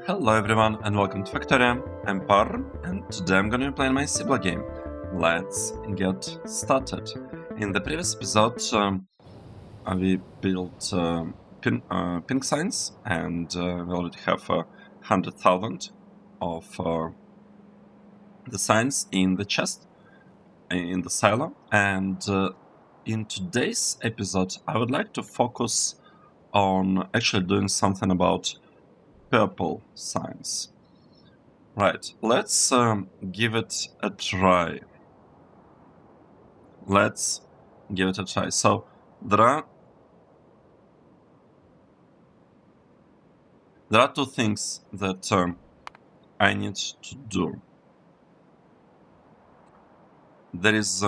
Hello everyone and welcome to Factorio. I'm Par and today I'm gonna be playing my Seablock game. Let's get started. In the previous episode we built pink signs and we already have 100,000 of the signs in the chest, in the silo, and in today's episode I would like to focus on actually doing something about purple signs. Right, let's give it a try. So there are two things that I need to do. There is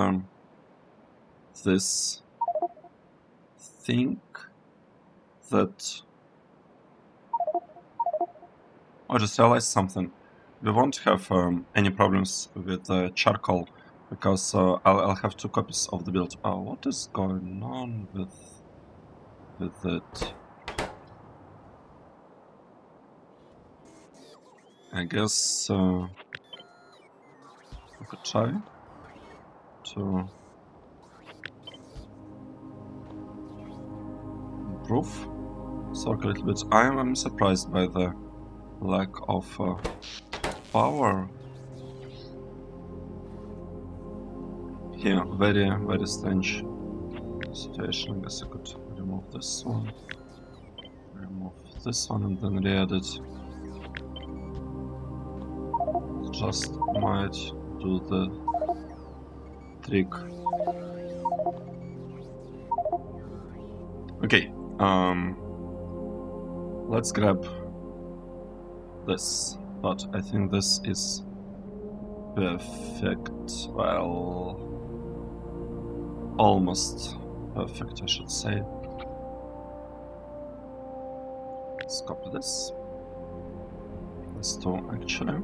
this thing that I just realized something. We won't have any problems with charcoal because I'll have 2 copies of the build. Oh, what is going on with it? I guess I could try to improve. Sorry a little bit. I'm surprised by the lack of power here. Very strange situation. I guess I could remove this one, and then re-edit. Just might do the trick. Okay, let's grab this, but I think this is perfect. Well, almost perfect, I should say. Let's copy this. Let's do actually.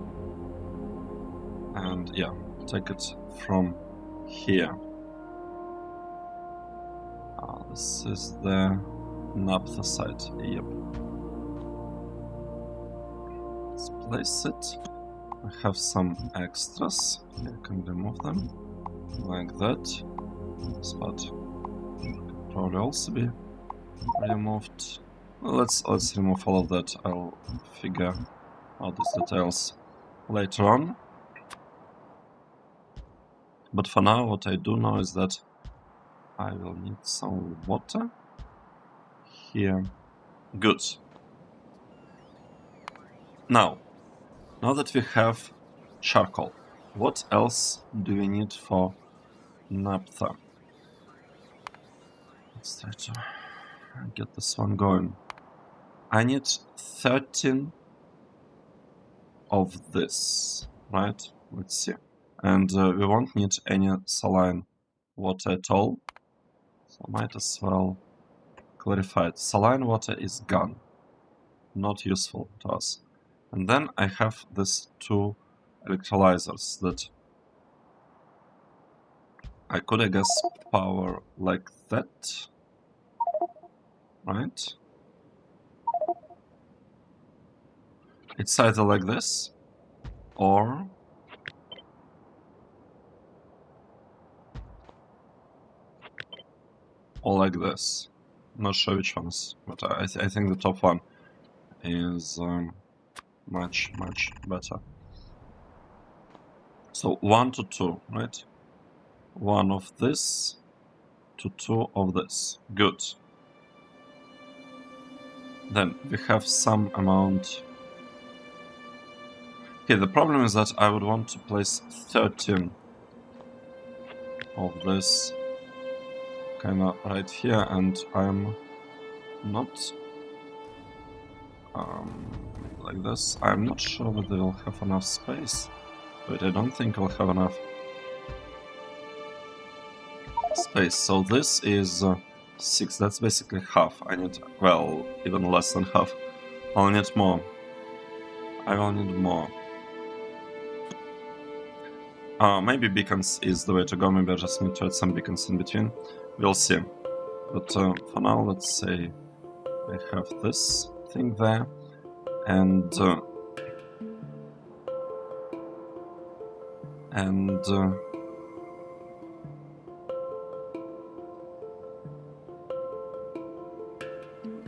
And yeah, take it from here. This is the NAPHTHA side. Yep. Let's place it. I have some extras. I can remove them like that. This part can probably also be removed. Well, let's remove all of that. I'll figure out these details later on. But for now, what I do know is that I will need some water here. Good. Now that we have charcoal, what else do we need for NAPHTHA? Let's try to get this one going. I need 13 of this, right? Let's see. And we won't need any saline water at all. So might as well clarify it. Saline water is gone. Not useful to us. And then I have these 2 electrolyzers that I could, I guess, power like that. Right? It's either like this or like this. Not sure which ones, but I think the top one is much better. So 1 to 2, right? 1 of this to 2 of this. Good. Then we have some amount. Okay, the problem is that I would want to place 13 of this kinda right here, and I'm not like this. I'm not sure whether we'll have enough space, but I don't think we'll have enough space. So this is 6, that's basically half. I need, well, even less than half. I'll need more. I will need more. Maybe beacons is the way to go. Maybe I just need to add some beacons in between. We'll see. But for now, let's say I have this thing there, and and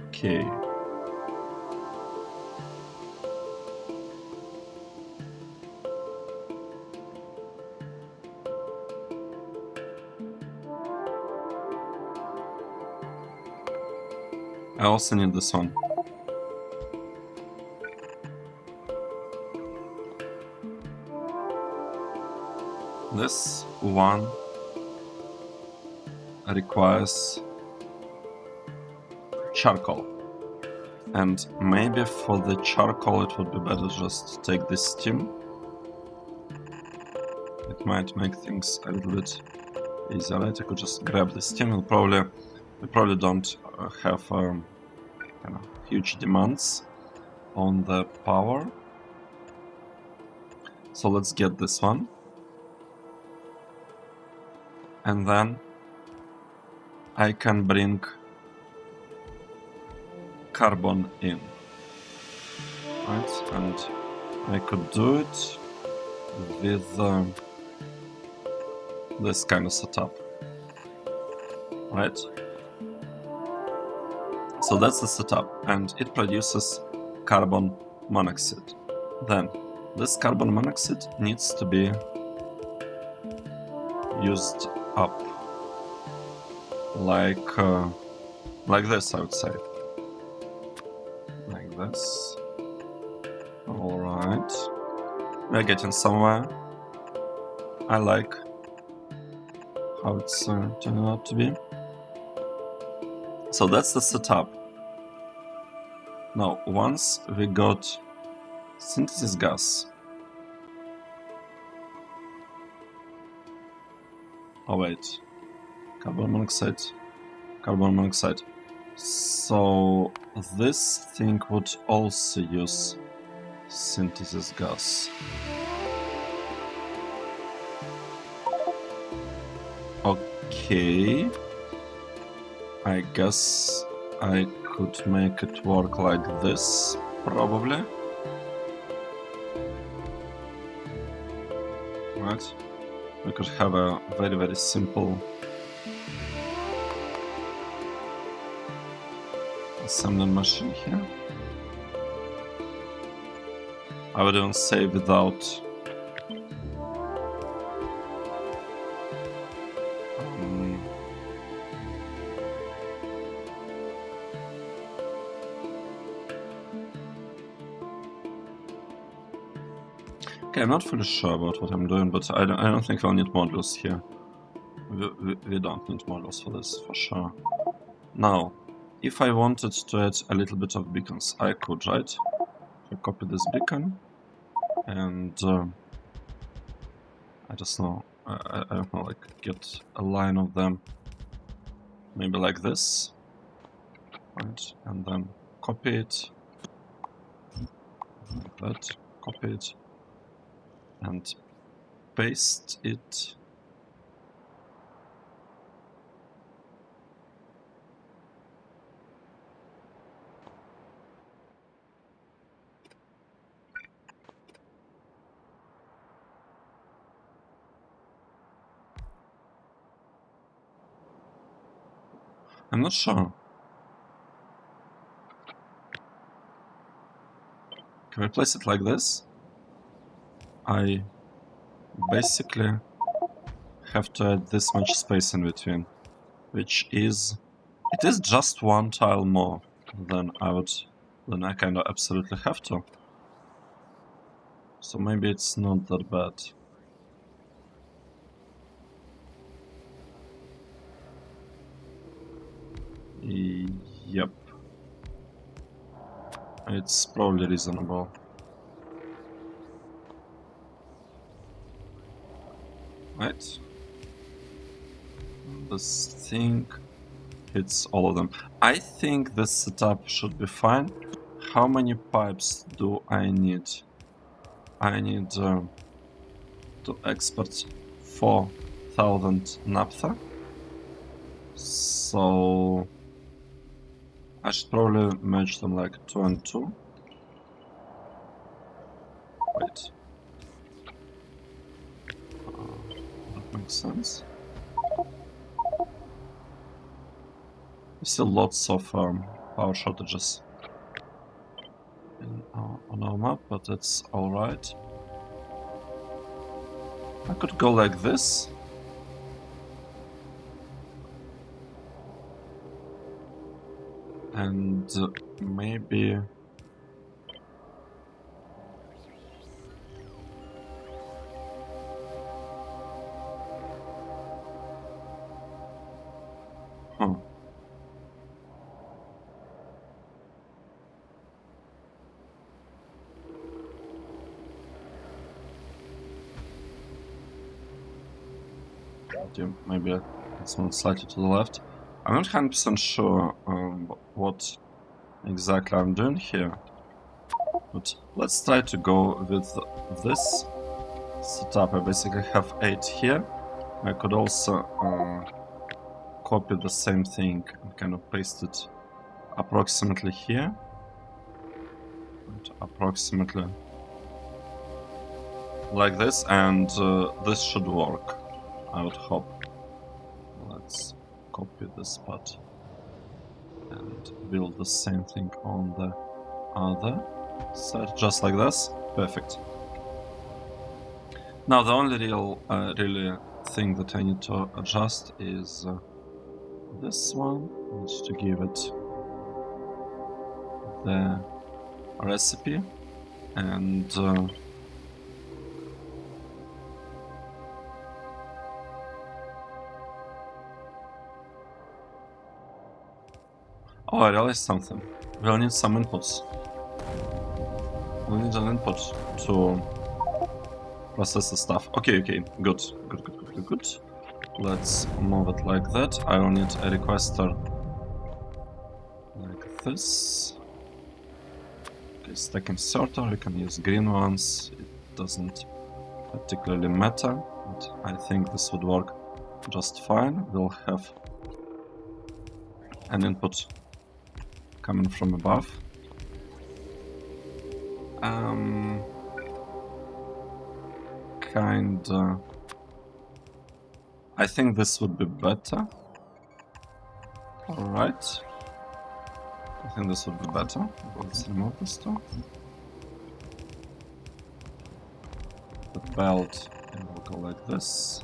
okay. I also need this one. This one requires charcoal. And maybe for the charcoal it would be better just to take this steam. It might make things a little bit easier. Right? I could just grab the steam. We probably don't have huge demands on the power. So let's get this one. And then I can bring carbon in. Right? And I could do it with this kind of setup. Right? So that's the setup, and it produces carbon monoxide. Then this carbon monoxide needs to be used up, like this, I would say, like this. All right, we're getting somewhere. I like how it's turning out to be. So that's the setup. Now, once we got synthesis gas. Oh wait, carbon monoxide, carbon monoxide. So this thing would also use synthesis gas. Okay, I guess I could make it work like this, probably. Right? We could have a very, very simple assembly machine here. I would even say without okay, I'm not fully sure about what I'm doing, but I don't think we'll need modules here. We don't need modules for this, for sure. Now, if I wanted to add a little bit of beacons, I could, right? So copy this beacon, and I just know, I don't know, like get a line of them, maybe like this, right? And then copy it, like that, copy it, and paste it. I'm not sure. Can we place it like this? I basically have to add this much space in between, which is, it is just one tile more than I kind of absolutely have to. So maybe it's not that bad. Yep. It's probably reasonable. Right? This thing hits all of them. I think this setup should be fine. How many pipes do I need? I need to export 4,000 NAPHTHA. So I should probably merge them like 2 and 2. Wait. Makes sense. We see lots of power shortages on our map, but it's alright. I could go like this. And maybe... Huh. Maybe let's move slightly to the left. I'm not 100% sure what exactly I'm doing here, but let's try to go with this setup. I basically have 8 here. I could also copy the same thing and kind of paste it approximately here, and approximately like this, and this should work, I would hope. Let's copy this part and build the same thing on the other side, just like this. Perfect. Now the only really thing that I need to adjust is this one. I need to give it the recipe, and oh, I realized something. We'll need some inputs. We'll need an input to process the stuff. Okay, good. Let's move it like that. I will need a requester like this. Okay, stack inserter, you can use green ones. It doesn't particularly matter, but I think this would work just fine. We'll have an input coming from above. Kinda... I think this would be better. Alright. I think this would be better. Let's remove this too. The belt will go like this.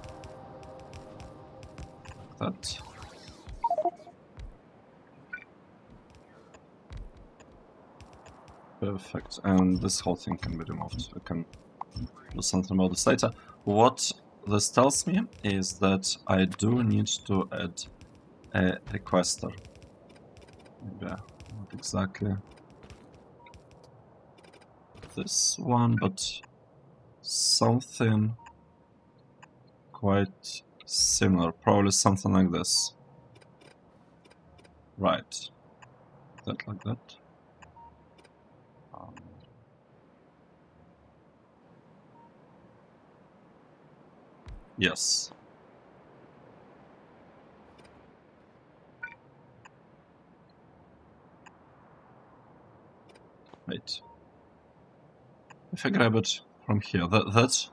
Like that. Perfect. And this whole thing can be removed. I can do something about this later. What this tells me is that I do need to add a requester. Maybe not exactly this one, but something quite similar. Probably something like this. Right. That like that. Yes. Wait. If I grab it from here, that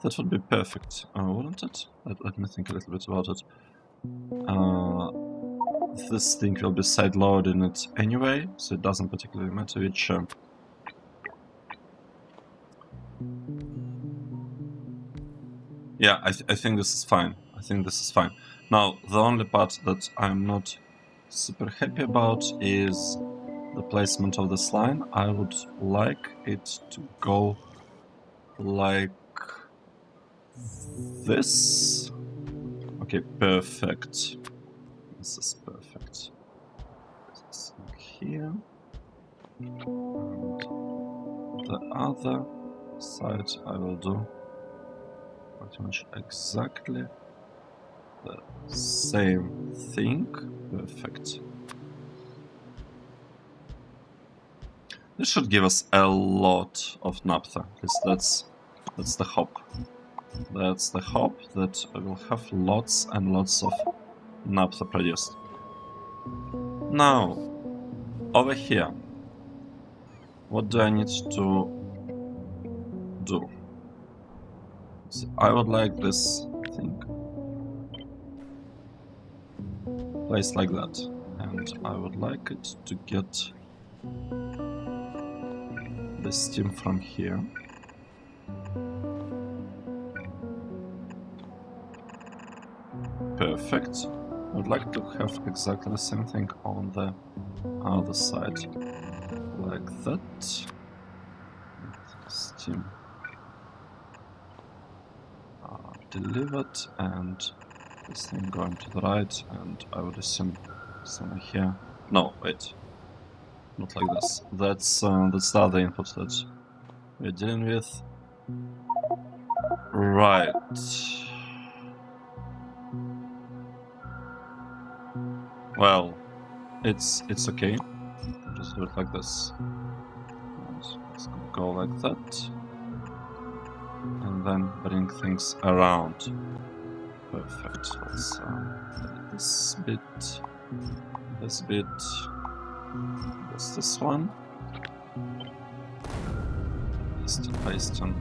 would be perfect, wouldn't it? Let me think a little bit about it. This thing will be side-loading it anyway, so it doesn't particularly matter which. Yeah, I think this is fine. I think this is fine. Now, the only part that I'm not super happy about is the placement of this line. I would like it to go like this. Okay, perfect. This is perfect. This here. And the other side I will do pretty much exactly the same thing. Perfect. This should give us a lot of NAPHTHA, because that's the hope. That's the hope that we'll have lots and lots of NAPHTHA produced. Now, over here, what do I need to do? So I would like this think. Placed like that. And I would like it to get the steam from here. Perfect. I would like to have exactly the same thing on the other side. Like that. Steam delivered, and this thing going to the right, and I would assume somewhere here. No, wait. Not like this. That's the other input that we're dealing with. Right. Well, it's okay. Just do it like this. Let's go like that. And then bring things around. Perfect. Let's edit this bit. This bit. This one. Bastion.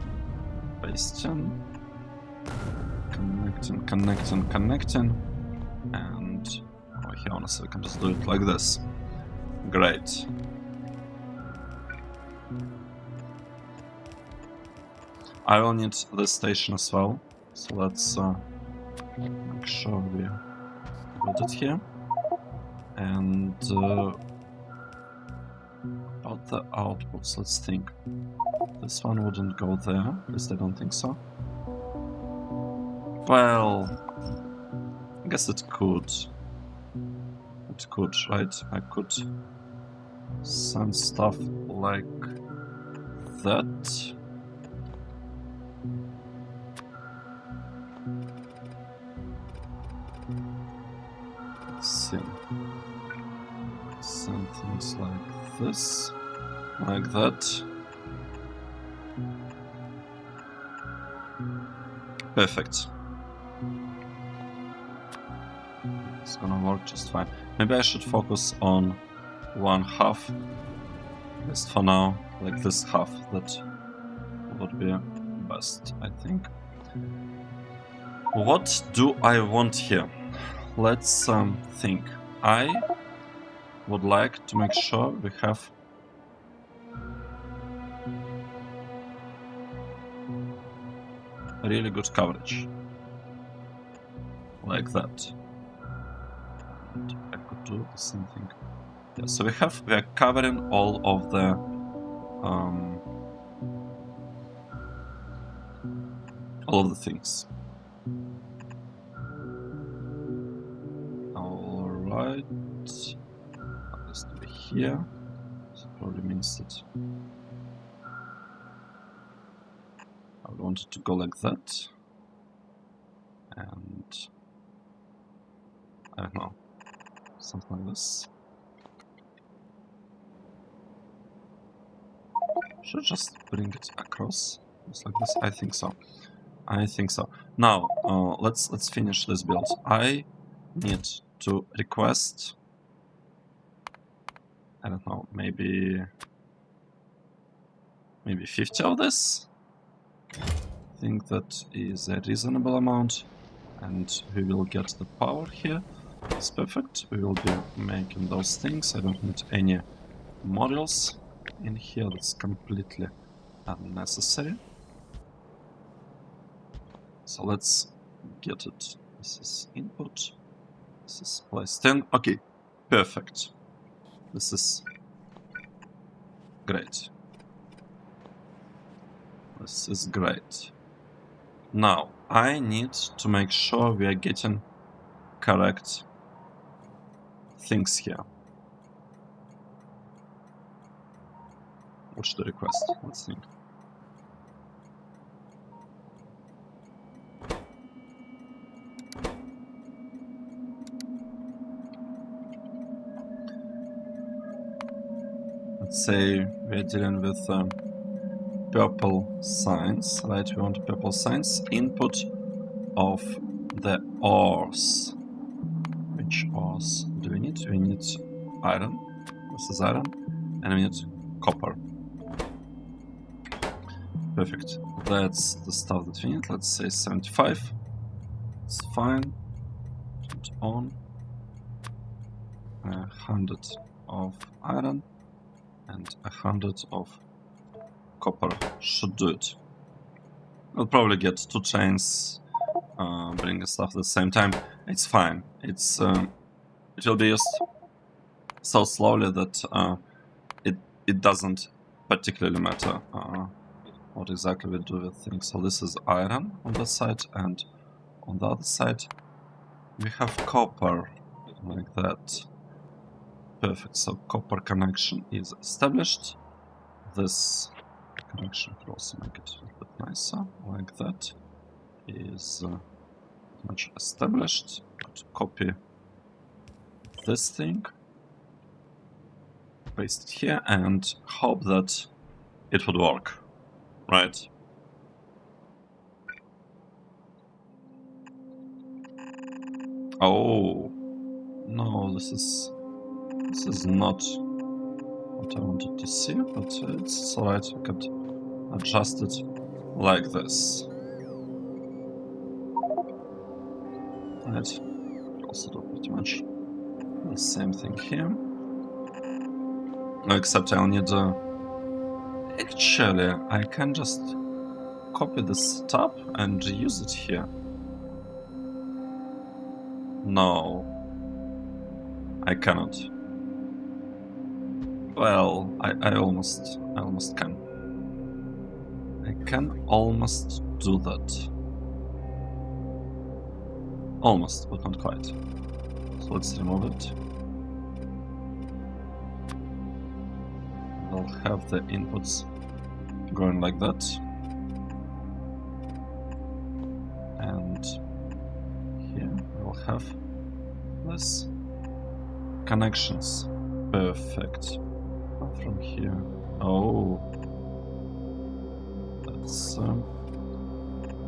Connecting. And over here, honestly, we can just do it like this. Great. I will need this station as well, so let's make sure we build it here. And about the outputs, let's think. This one wouldn't go there, at least I don't think so. Well, I guess it could. It could, right? I could send stuff like that. Let's see. Send things like this, like that. Perfect. It's gonna work just fine. Maybe I should focus on one half, at least for now, like this half. That would be best, I think. What do I want here? Let's think. I would like to make sure we have really good coverage, like that. And I could do the same thing. Yeah, so we are covering all of the things. All right. That has to be here. So probably means that I would want it to go like that. And I don't know, something like this. Should I just bring it across, just like this? I think so. I think so. Now, let's finish this build. I need to request, I don't know, maybe 50 of this. I think that is a reasonable amount, and we will get the power here. It's perfect. We will be making those things. I don't need any modules in here. That's completely unnecessary. So let's get it. This is input. This is place 10. Okay, perfect. This is great. This is great. Now, I need to make sure we are getting correct things here. What should I request? Let's think. Let's say we're dealing with purple signs, right? We want purple signs. Input of the ores. Which ores do we need? We need iron. This is iron. And we need copper. Perfect. That's the stuff that we need. Let's say 75. It's fine. Turn on. 100 of iron and 100 of copper should do it. We'll probably get 2 chains bringing stuff at the same time. It's fine. It will be used so slowly that it doesn't particularly matter what exactly we do with things. So this is iron on this side, and on the other side we have copper, like that. Perfect, so copper connection is established. This connection could also make it a little bit nicer, like that. Is much established. Could copy this thing, paste it here, and hope that it would work, right? Oh no, this is not what I wanted to see, but it's alright. We could adjust it like this. Right. Also do pretty much the same thing here. Except I'll need actually I can just copy this tab and use it here. No, I cannot. Well, I almost can. I can almost do that. Almost, but not quite. So let's remove it. We'll have the inputs going like that. And here we'll have this connections. Perfect. From here. Oh, that's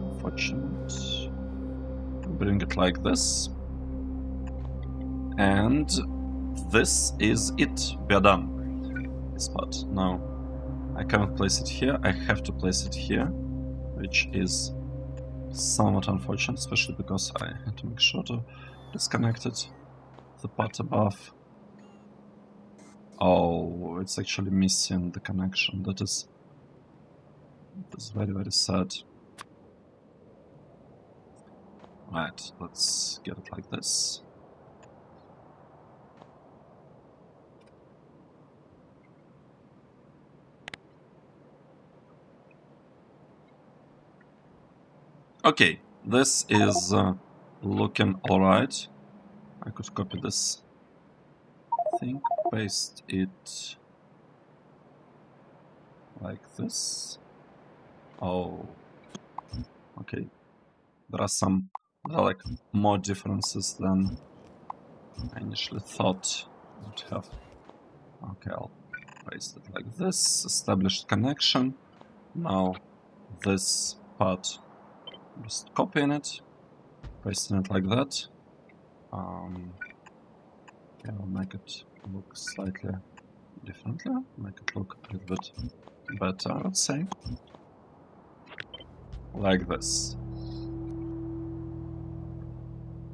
unfortunate. Bring it like this. And this is it. We are done. This part. Now, I cannot place it here. I have to place it here, which is somewhat unfortunate, especially because I had to make sure to disconnect it. The part above. Oh, it's actually missing the connection. That is very, very sad. Right, let's get it like this. Okay, this is looking alright. I could copy this thing, paste it like this. Oh, okay. There are like more differences than I initially thought would have. Okay, I'll paste it like this. Established connection. Now this part, just copying it, pasting it like that. Yeah, I'll make it look slightly differently. Make it look a little bit better, let's say. Like this.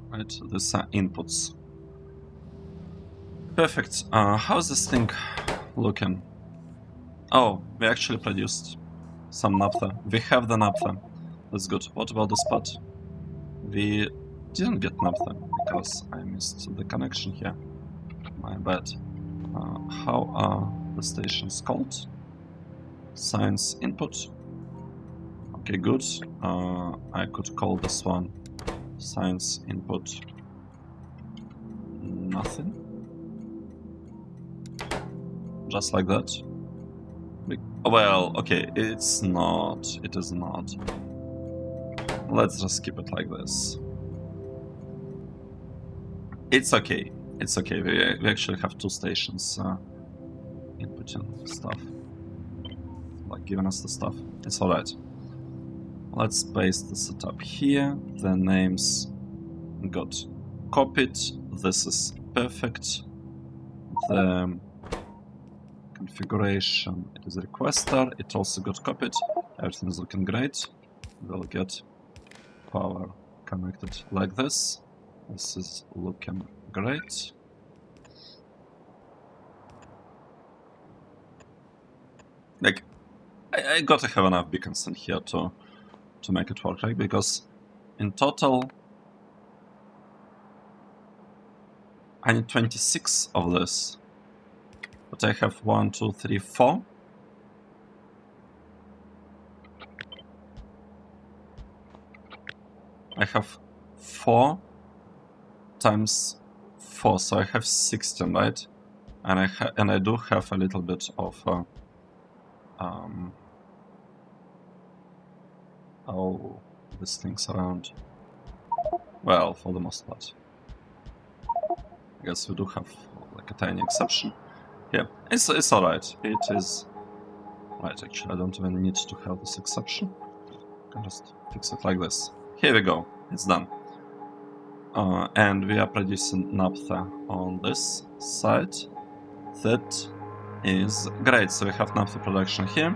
Right, these are inputs. Perfect. How's this thing looking? Oh, we actually produced some NAPHTHA. We have the NAPHTHA. That's good. What about this part? We didn't get NAPHTHA because I missed the connection here. My bad. How are the stations called? Science input. Okay, good. I could call this one science input nothing. Just like that. Well, okay, it's not. It is not. Let's just keep it like this. It's okay. It's okay. We actually have 2 stations inputting stuff. Like giving us the stuff. It's alright. Let's paste the setup here. The names got copied. This is perfect. The configuration, it is a requester. It also got copied. Everything is looking great. We'll get power connect it like this. This is looking great. Like, I gotta have enough beacons in here to make it work, right? Because in total, I need 26 of this. But I have 1, 2, 3, 4. I have 4 times 4, so I have 16, right? And I do have a little bit of all these things around. Well, for the most part. I guess we do have like a tiny exception. Yeah, it's alright. It is right, actually. I don't even need to have this exception. I can just fix it like this. Here we go. It's done. And we are producing NAPHTHA on this side. That is great. So we have NAPHTHA production here.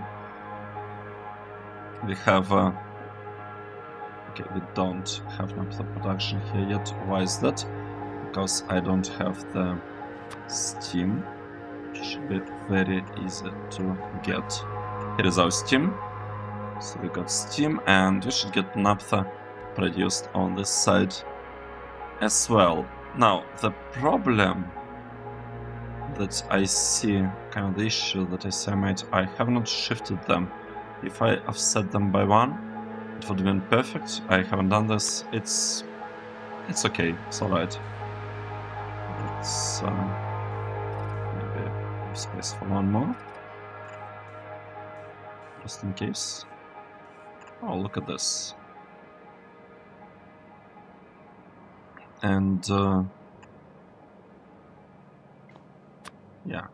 We have... okay, we don't have NAPHTHA production here yet. Why is that? Because I don't have the Steam. Which should be very easy to get. Here is our Steam. So we got Steam, and we should get NAPHTHA produced on this side as well. Now, the problem that I see, kind of the issue that I see I have not shifted them. If I offset them by 1, it would have been perfect. I haven't done this. It's okay. It's alright. Let's maybe have space for 1 more. Just in case. Oh, look at this. And yeah.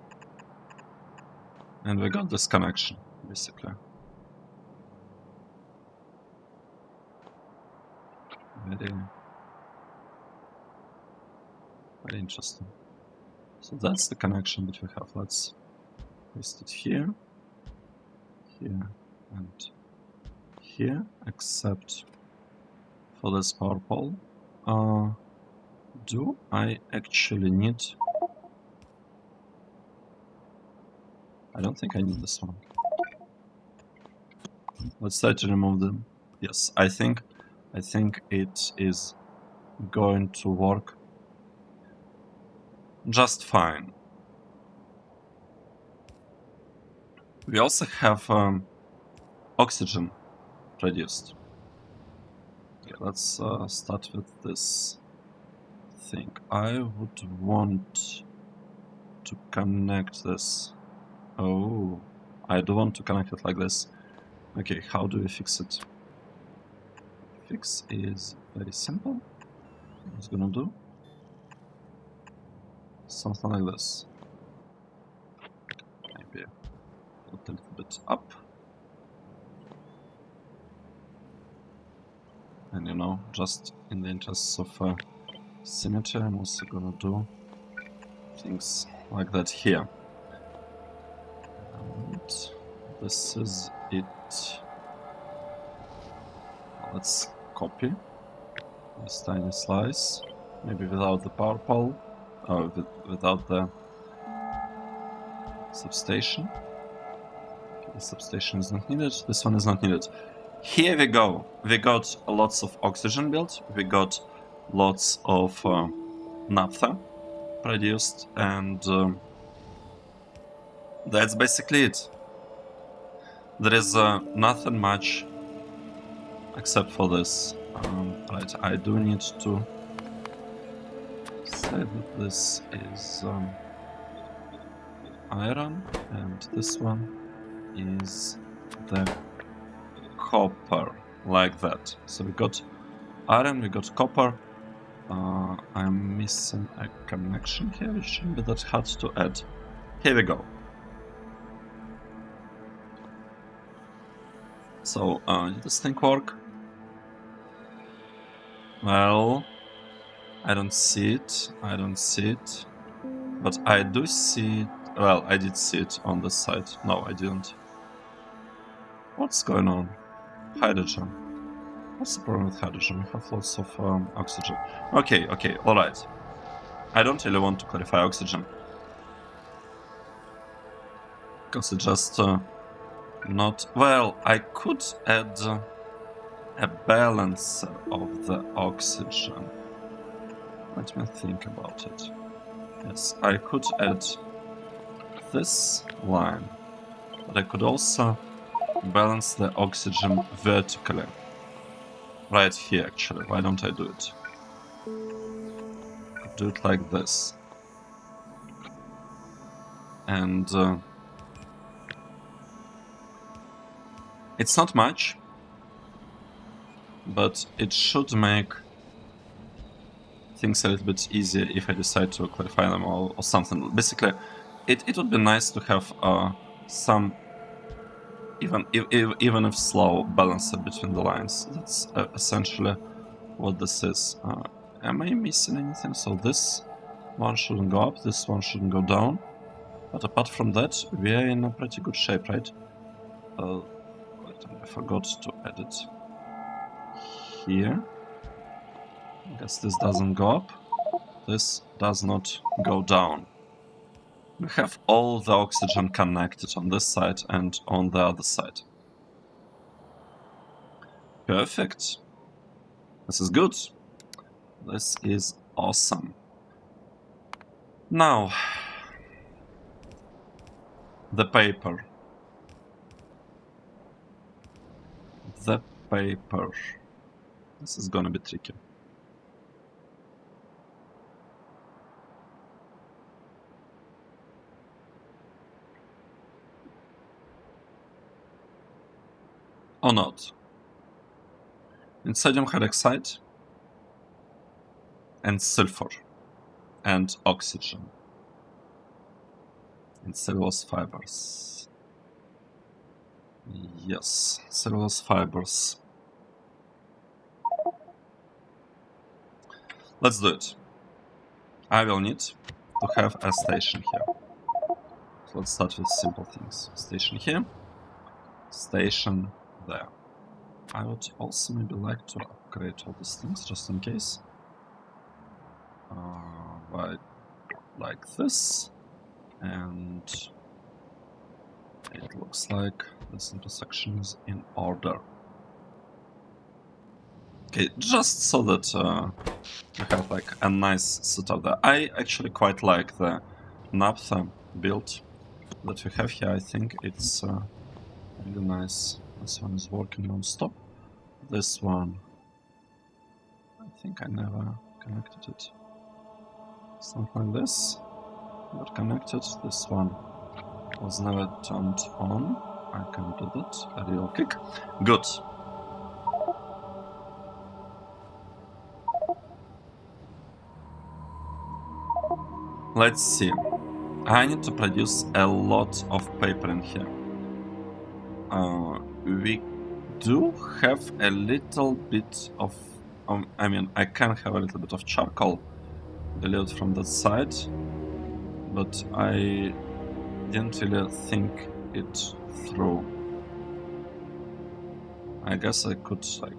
And we got this connection, basically. Very interesting. So that's the connection that we have. Let's paste it here, here, and here, except for this power pole. Do I actually need... I don't think I need this one. Let's try to remove them. Yes, I think it is going to work just fine. We also have oxygen produced. Okay, let's start with this thing. I would want to connect this. Oh, I do want to connect it like this. Okay, how do we fix it? Fix is very simple. I'm just gonna do something like this. Maybe put a little bit up. And you know, just in the interests of symmetry, I'm also gonna do things like that here. And this is it. Let's copy this tiny slice, maybe without the power pole, or without the substation. Okay, the substation is not needed, this one is not needed. Here we go. We got lots of oxygen built, we got lots of NAPHTHA produced, and that's basically it. There is nothing much except for this. Right, I do need to say that this is iron, and this one is the copper, like that. So we got iron, we got copper. I'm missing a connection here, it shouldn't be that hard to add. Here we go. So, did this thing work? Well, I don't see it, but I do see it. Well, I did see it on this side. No, I didn't. What's going on? Hydrogen. What's the problem with hydrogen? We have lots of oxygen. Okay, alright. I don't really want to clarify oxygen. Because it's just not... Well, I could add a balancer of the oxygen. Let me think about it. Yes, I could add this line, but I could also balance the oxygen vertically. Right here, actually. Why don't I do it? Do it like this. And it's not much, but it should make things a little bit easier if I decide to clarify them or something. Basically, it would be nice to have some, even if slow, balancer between the lines. That's essentially what this is. Am I missing anything? So this one shouldn't go up, this one shouldn't go down. But apart from that, we are in a pretty good shape, right? I forgot to add it here. I guess this doesn't go up. This does not go down. We have all the oxygen connected on this side and on the other side. Perfect. This is good. This is awesome. Now, the paper. The paper. This is gonna be tricky. Or not. In sodium hydroxide and sulfur and oxygen and cellulose fibers. Yes, cellulose fibers. Let's do it. I will need to have a station here. So let's start with simple things. Station here, station there. I would also maybe like to upgrade all these things just in case. By like this, and it looks like this intersection is in order. Okay, just so that we have like a nice setup there. I actually quite like the NAPHTHA build that we have here. I think it's really nice. This one is working non-stop. This one, I think I never connected it. Something like this. Got connected. This one was never turned on. I can do that. A real kick. Good. Let's see. I need to produce a lot of paper in here. We do have a little bit of... I mean, I can have a little bit of charcoal delivered from that side, but I didn't really think it through. I guess I could like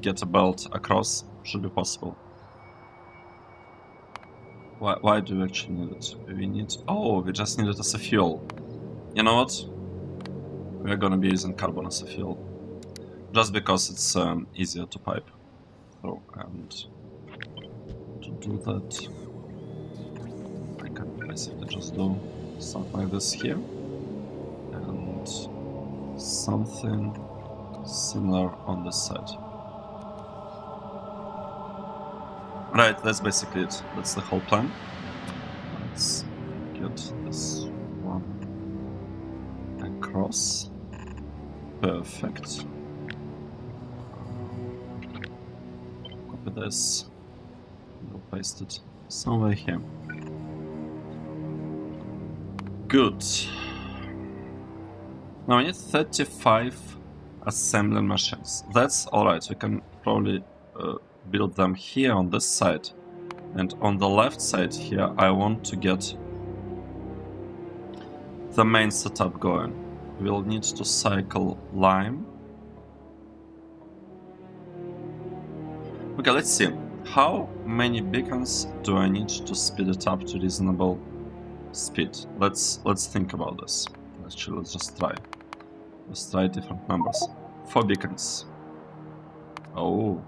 get a belt across. Should be possible. Why do we actually need it? We need... Oh, we just need it as a fuel. You know what? We're gonna be using carbon as a fuel. Just because it's easier to pipe through. And to do that, I can basically just do something like this here. And something similar on this side. Right, that's basically it. That's the whole plan. Let's get this one across. Perfect. Copy this. We'll paste it somewhere here. Good. Now we need 35 assembling machines. That's alright. We can probably build them here on this side. And on the left side here, I want to get the main setup going. We'll need to cycle lime Okay, let's see. How many beacons do I need to speed it up to reasonable speed? Let's think about this. Actually, let's just try. Let's try different numbers. 4 beacons. Oh,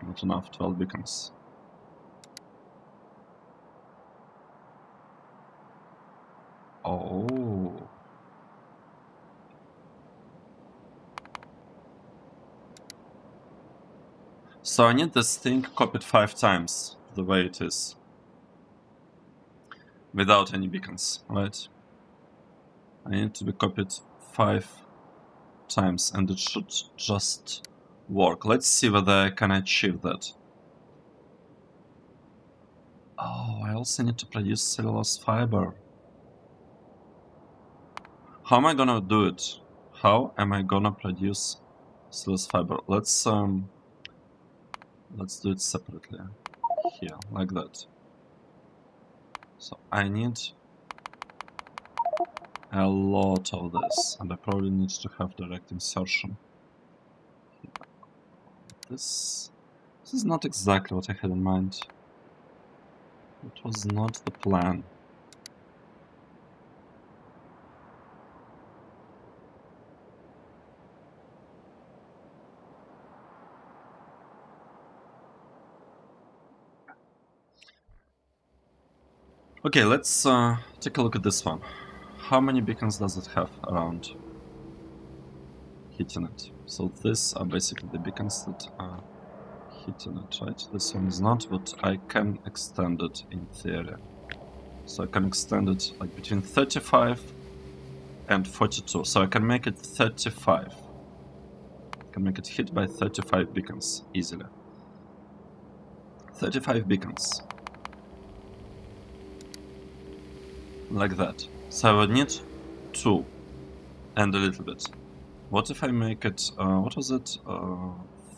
not enough. 12 beacons. Oh. So I need this thing copied 5 times the way it is. Without any beacons, right? I need to be copied 5 times and it should just work. Let's see whether I can achieve that. Oh, I also need to produce cellulose fiber. How am I gonna do it? How am I gonna produce cellulose fiber? Let's do it separately. Here, like that. So I need a lot of this, and I probably need to have direct insertion. This is not exactly what I had in mind. It was not the plan. Okay, let's take a look at this one. How many beacons does it have around hitting it? So these are basically the beacons that are hitting it, right? This one is not, but I can extend it in theory. So I can extend it like between 35 and 42. So I can make it 35. I can make it hit by 35 beacons easily. 35 beacons. Like that. So I would need 2 and a little bit. What if I make it, what was it,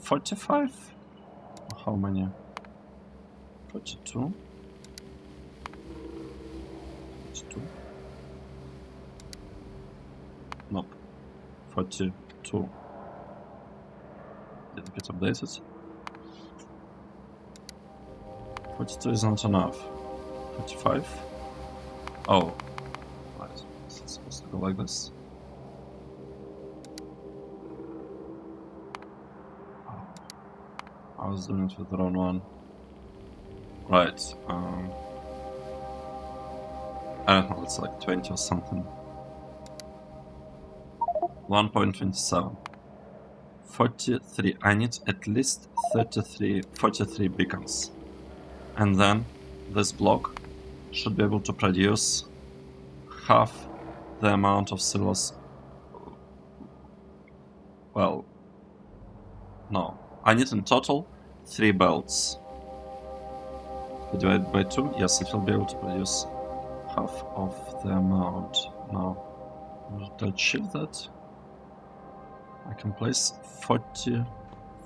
45? How many? 42? 42? Nope. 42. Did it get updated? 42 is not enough. 45? Oh. Right. Is it supposed to go like this? Oh. I was doing it with the wrong one. Right. I don't know, it's like 20 or something. 1.27. 43. I need at least 43 beacons. And then this block should be able to produce half the amount of cellulose. Well, no. I need in total 3 belts. Divided by 2, yes, it will be able to produce half of the amount. Now, in order to achieve that, I can place 42.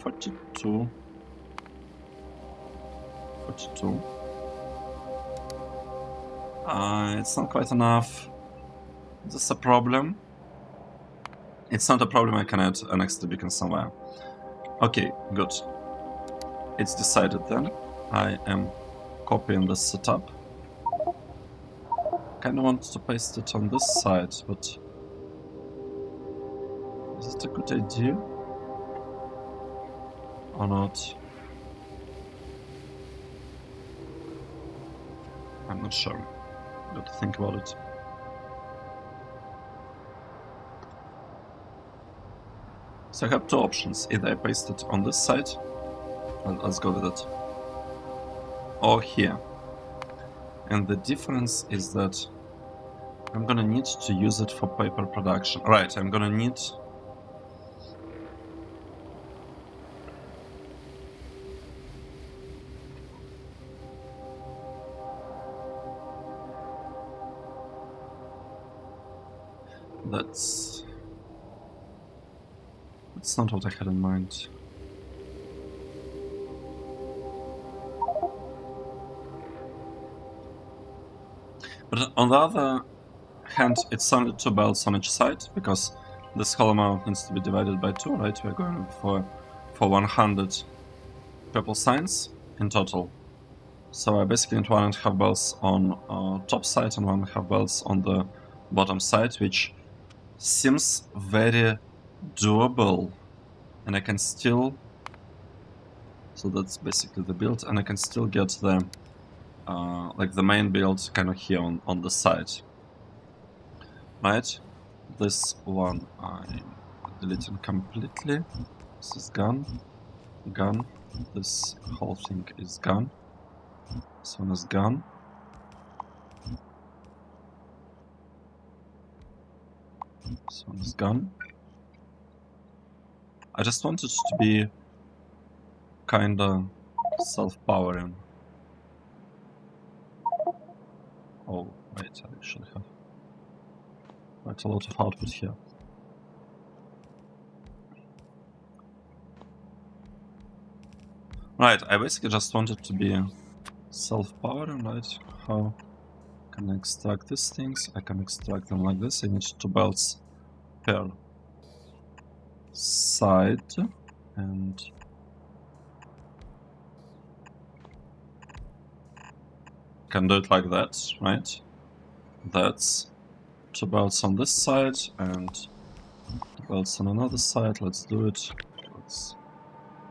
42. It's not quite enough. Is this a problem? It's not a problem, I can add an extra beacon somewhere. Okay, good. It's decided then. I am copying this setup. Kinda want to paste it on this side, but is it a good idea? Or not? I'm not sure. Got to think about it. So I have 2 options. Either I paste it on this side, let's go with it, or here. And the difference is that I'm gonna need to use it for paper production. Right, I'm gonna need... That's not what I had in mind. But on the other hand, it's only 2 belts on each side, because this whole amount needs to be divided by 2, right? We're going for 100 purple signs in total. So I basically need 1.5 bells on top side and 1.5 bells on the bottom side, which seems very doable. And I can still... So that's basically the build, and I can still get the like the main build kind of here on the side. Right? This one I'm deleting completely. This is gone. Gone. This whole thing is gone. This one is gone. This one is gone. I just want it to be kinda self-powering. Oh, wait, I should have quite a lot of output here. Right, I basically just want it to be self-powering, right? How can I extract these things? I can extract them like this. I need 2 belts per side, and can do it like that, right? That's 2 belts on this side and 2 belts on another side. Let's do it. Let's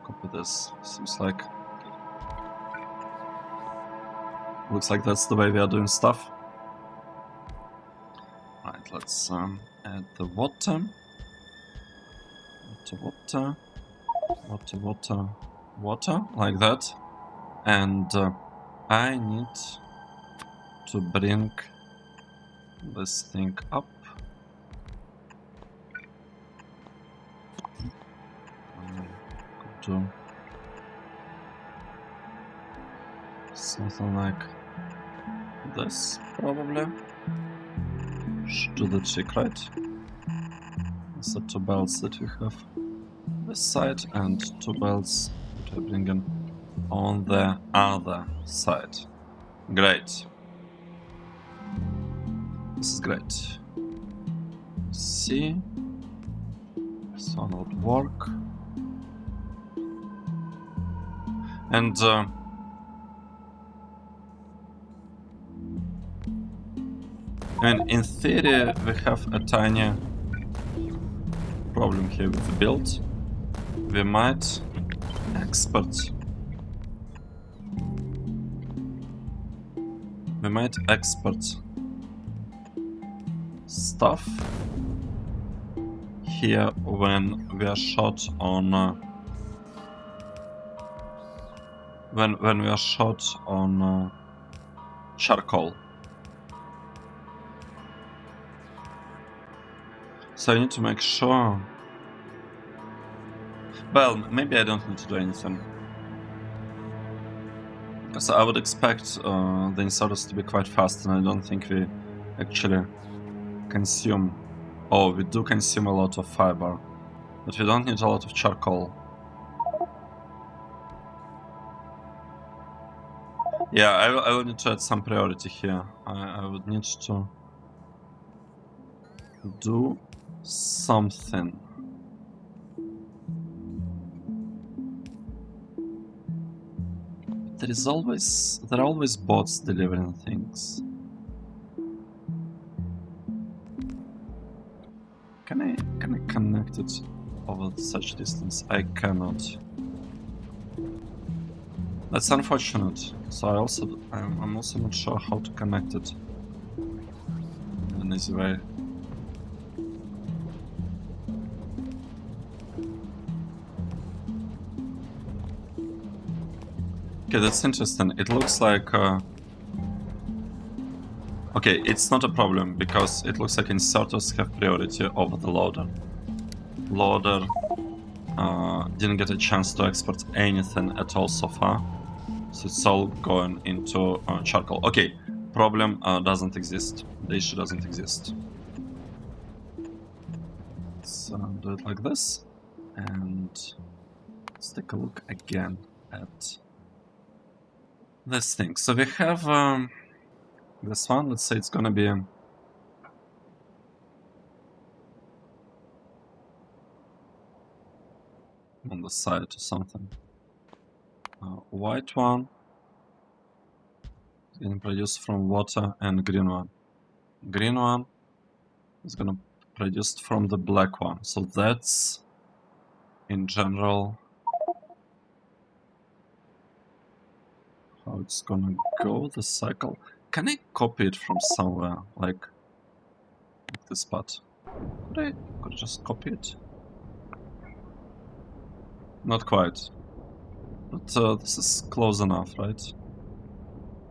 copy this. Seems like... looks like that's the way we are doing stuff. Right, let's add the water. Water, water, water, water, like that. And I need to bring this thing up. Could do something like this, probably. Should do the trick, right? It's the 2 belts that we have this side and 2 belts that I bring in on the other side. Great. This is great. See, this one would work. And and in theory, we have a tiny problem here with the build. We might export. We might export stuff here when we are shot on when we are shot on charcoal. So I need to make sure. Well, maybe I don't need to do anything. So I would expect the inserters to be quite fast, and I don't think we actually consume... Oh, we do consume a lot of fiber, but we don't need a lot of charcoal. Yeah, I will need to add some priority here. I would need to do something. There are always bots delivering things. Can I connect it over such distance? I cannot. That's unfortunate. So I'm also not sure how to connect it in an easy way. Okay, that's interesting. It looks like okay, it's not a problem because it looks like inserters have priority over the loader. Loader didn't get a chance to export anything at all so far, so it's all going into charcoal. Okay, problem doesn't exist. The issue doesn't exist. Let's do it like this, and let's take a look again at this thing. So we have this one. Let's say it's gonna be on the side or something. white one is getting produced from water, and green one. Green one is gonna be produced from the black one. So that's in general how it's gonna go, the cycle. Can I copy it from somewhere, like this part? Could I just copy it? Not quite. But this is close enough, right?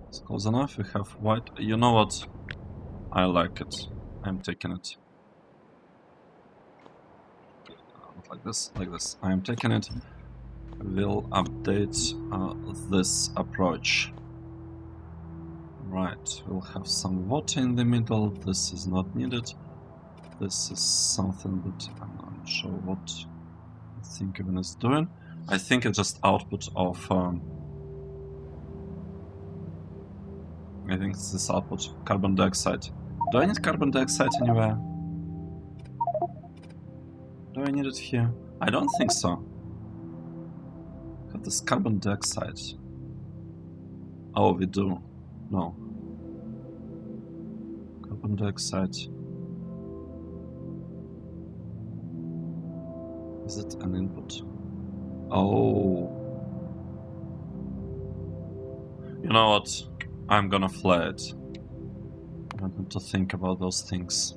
It's close enough. We have white. You know what? I like it. I'm taking it. Not like this, like this. I am taking it. We'll update this approach. Right, we'll have some water in the middle. This is not needed. This is something that I'm not sure what I think even is doing. I think it's just output of. I think it's this output carbon dioxide. Do I need carbon dioxide anywhere? Do I need it here? I don't think so. Have this carbon dioxide. Oh, we do. No. Carbon dioxide. Is it an input? Oh. You know what? I'm gonna fly it. I don't need to think about those things.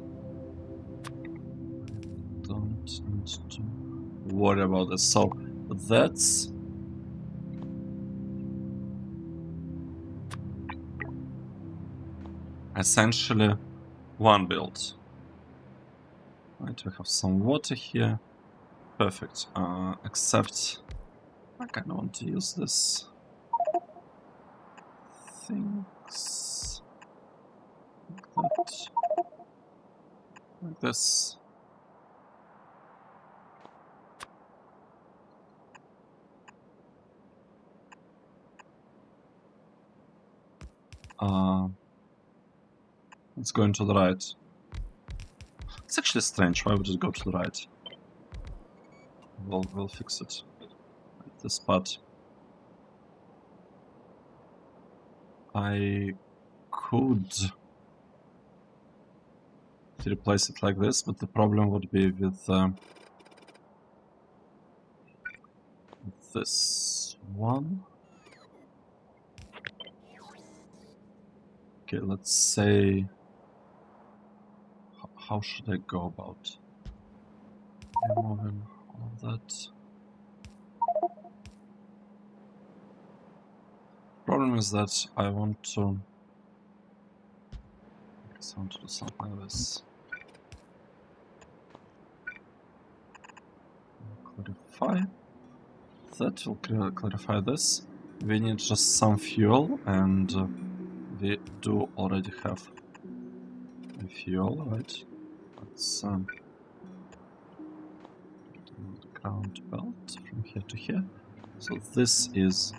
I don't need to worry about this. So that's essentially one build. Right, we have some water here. Perfect. Except I kinda want to use this things like that. Like this. It's going to the right. It's actually strange. Why would it go to the right? We'll fix it. Like this part. I could replace it like this, but the problem would be with this one. Okay, let's say. How should I go about removing all of that? Problem is that I want to. I guess I want to do something like this. Clarify. That will clarify this. We need just some fuel, and we do already have a fuel, right? Let's the ground belt from here to here. So this is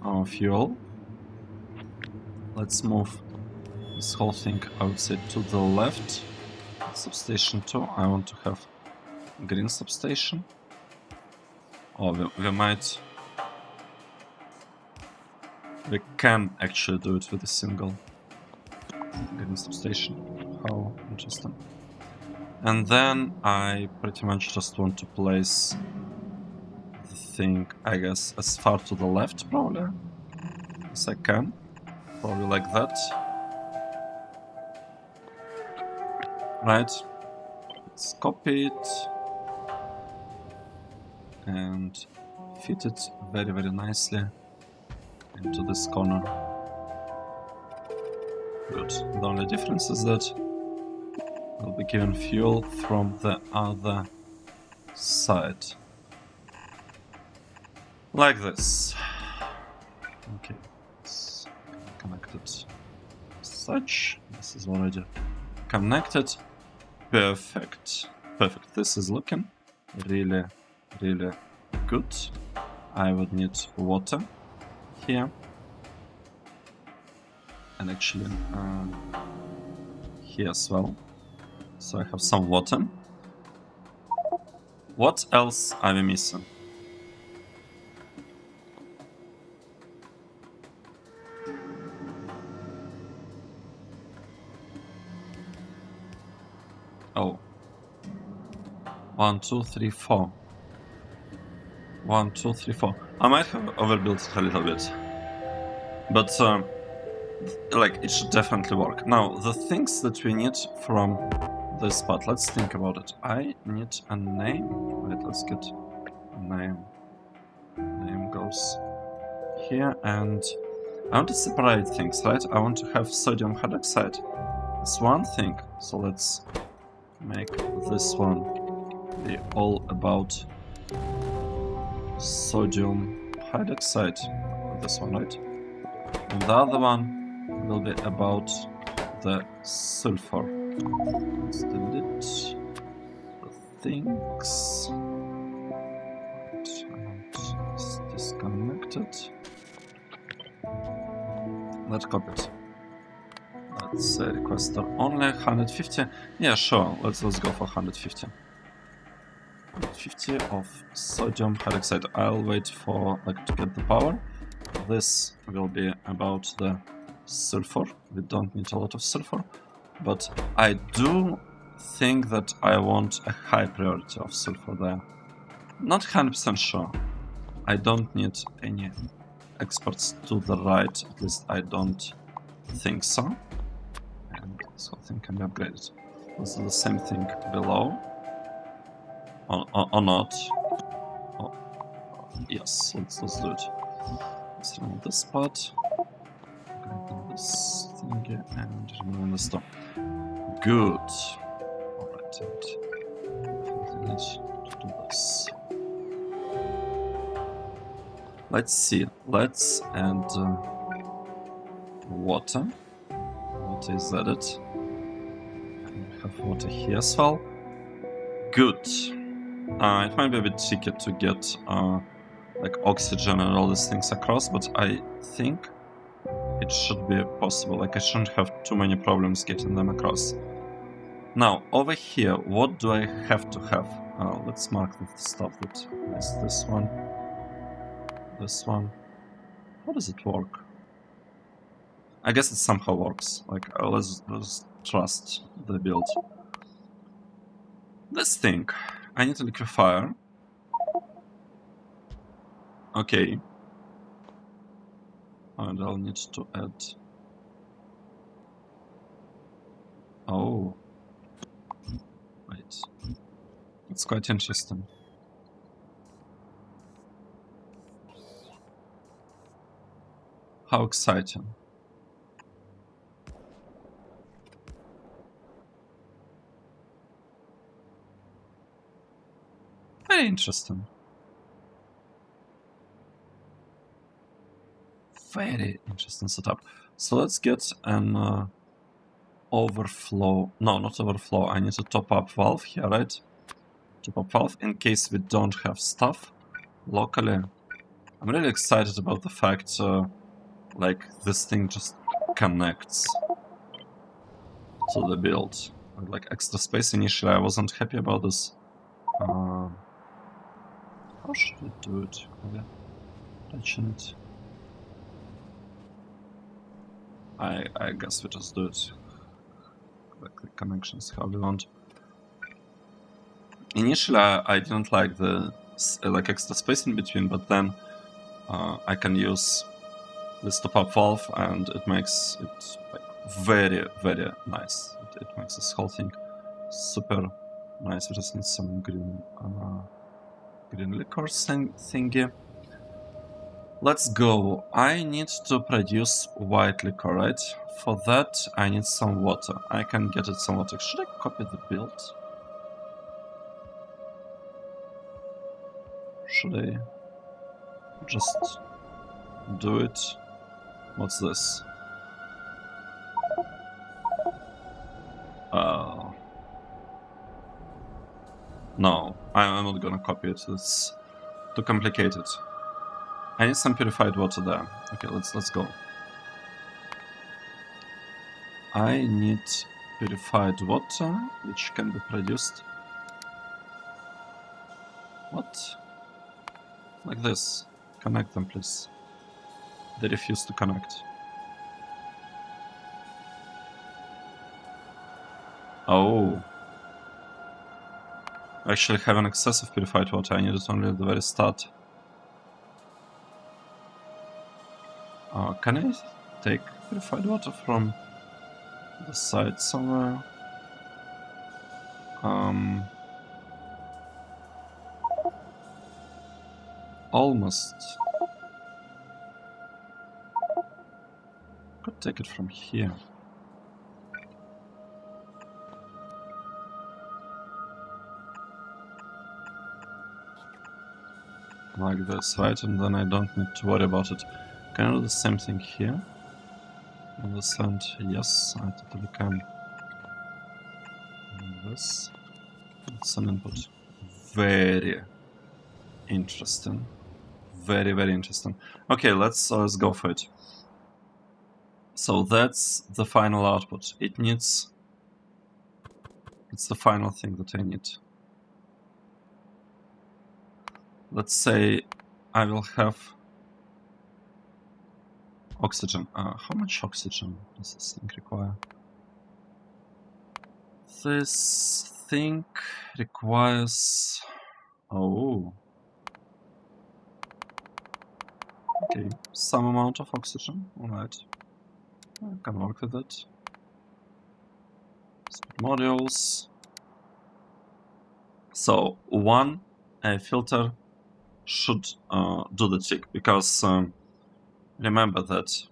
our fuel. Let's move this whole thing, I would say, to the left. Substation 2. I want to have green substation. Oh, we might. We can actually do it with a single green substation. How interesting. And then I pretty much just want to place the thing, I guess, as far to the left, probably, as I can. Probably like that. Right. Let's copy it. And fit it very, very nicely into this corner. Good. The only difference is that we'll be given fuel from the other side. Like this. Okay. It's connected as such. This is already connected. Perfect. Perfect. This is looking really, really good. I would need water here. And actually here as well. So I have some water. What else are we missing? Oh. 1, 2, 3, 4. 1, 2, 3, 4. I might have overbuilt it a little bit. But, like, it should definitely work. Now, the things that we need from this part, let's think about it. I need a name. Wait, let's get a name. Name goes here, and I want to separate things, right? I want to have sodium hydroxide. It's one thing, so let's make this one be all about sodium hydroxide. This one, right? And the other one will be about the sulfur. Let's delete the things. Right, I want this disconnected. Let's copy it. Let's say requester only 150. Yeah, sure. Let's go for 150. 150 of sodium hydroxide. I'll wait for like to get the power. This will be about the sulfur. We don't need a lot of sulfur, but I do think that I want a high priority of sulfur there. Not 100% sure. I don't need any exports to the right. At least I don't think so. And this whole thing can be upgraded. Let's do the same thing below. Or not. Oh, yes, let's do it. Let's remove this part. Grab this thingy and remove this door. Good. Alright, and need to do this. Let's see. Let's add water. Water is added. And we have water here as well. Good. It might be a bit tricky to get like oxygen and all these things across, but I think it should be possible. Like I shouldn't have too many problems getting them across. Now, over here, what do I have to have? Let's mark the stuff that is this one. This one. How does it work? I guess it somehow works. Like, let's trust the build. This thing. I need a liquefier. Okay. And I'll need to add... Oh. Wait. It's quite interesting. How exciting. Very interesting. Very interesting setup. So let's get an overflow. No, not overflow. I need a top-up valve here, right? Top-up valve in case we don't have stuff locally. I'm really excited about the fact like this thing just connects to the build. Like extra space. Initially I wasn't happy about this. How should we do it? Maybe touching it. I guess we just do it like the connections how we want. Initially I didn't like the like extra space in between, but then I can use this top-up valve and it makes it like very, very nice. It makes this whole thing super nice. We just need some green liquor thingy. Let's go. I need to produce white liquor, right? For that I need some water. I can get it some water. Should I copy the build? Should I just do it? What's this? No, I'm not gonna copy it. It's too complicated. I need some purified water there. Okay, let's go. I need purified water, which can be produced. What? Like this. Connect them, please. They refuse to connect. Oh. I actually have an excess of purified water. I need it only at the very start. Can I take purified water from the side somewhere? Almost. Could take it from here. Like this, right? And then I don't need to worry about it. Can I do the same thing here? On this end, yes, I totally can. And this. It's an input. Very interesting. Very, very interesting. Okay, let's go for it. So that's the final output. It's the final thing that I need. Let's say I will have oxygen. How much oxygen does this thing require? This thing requires... Oh. Okay, some amount of oxygen. Alright. I can work with it. Speed modules. So one filter should do the trick, because remember that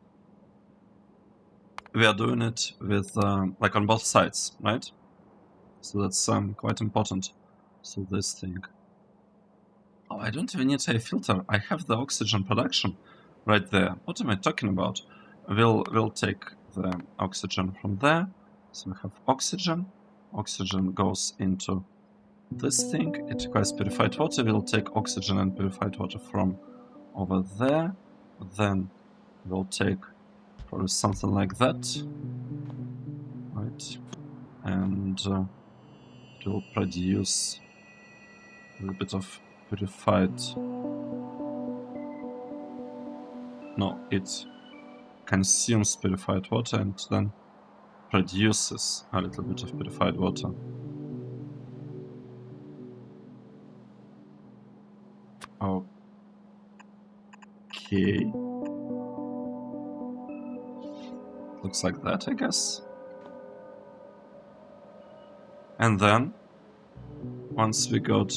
we are doing it with like on both sides, right? So that's quite important. So this thing. Oh, I don't even need a filter. I have the oxygen production right there. What am I talking about? We'll take the oxygen from there. So we have oxygen. Oxygen goes into this thing. It requires purified water. We'll take oxygen and purified water from over there. Then we'll take probably something like that. Right. And it will produce a little bit of purified... No, it consumes purified water and then produces a little bit of purified water. Okay. Looks like that, I guess. And then, once we got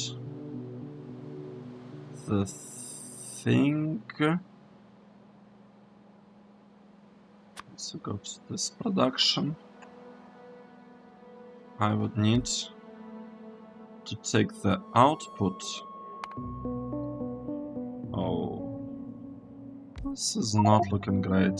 the thing... Once we got this production, I would need to take the output. Oh, this is not looking great.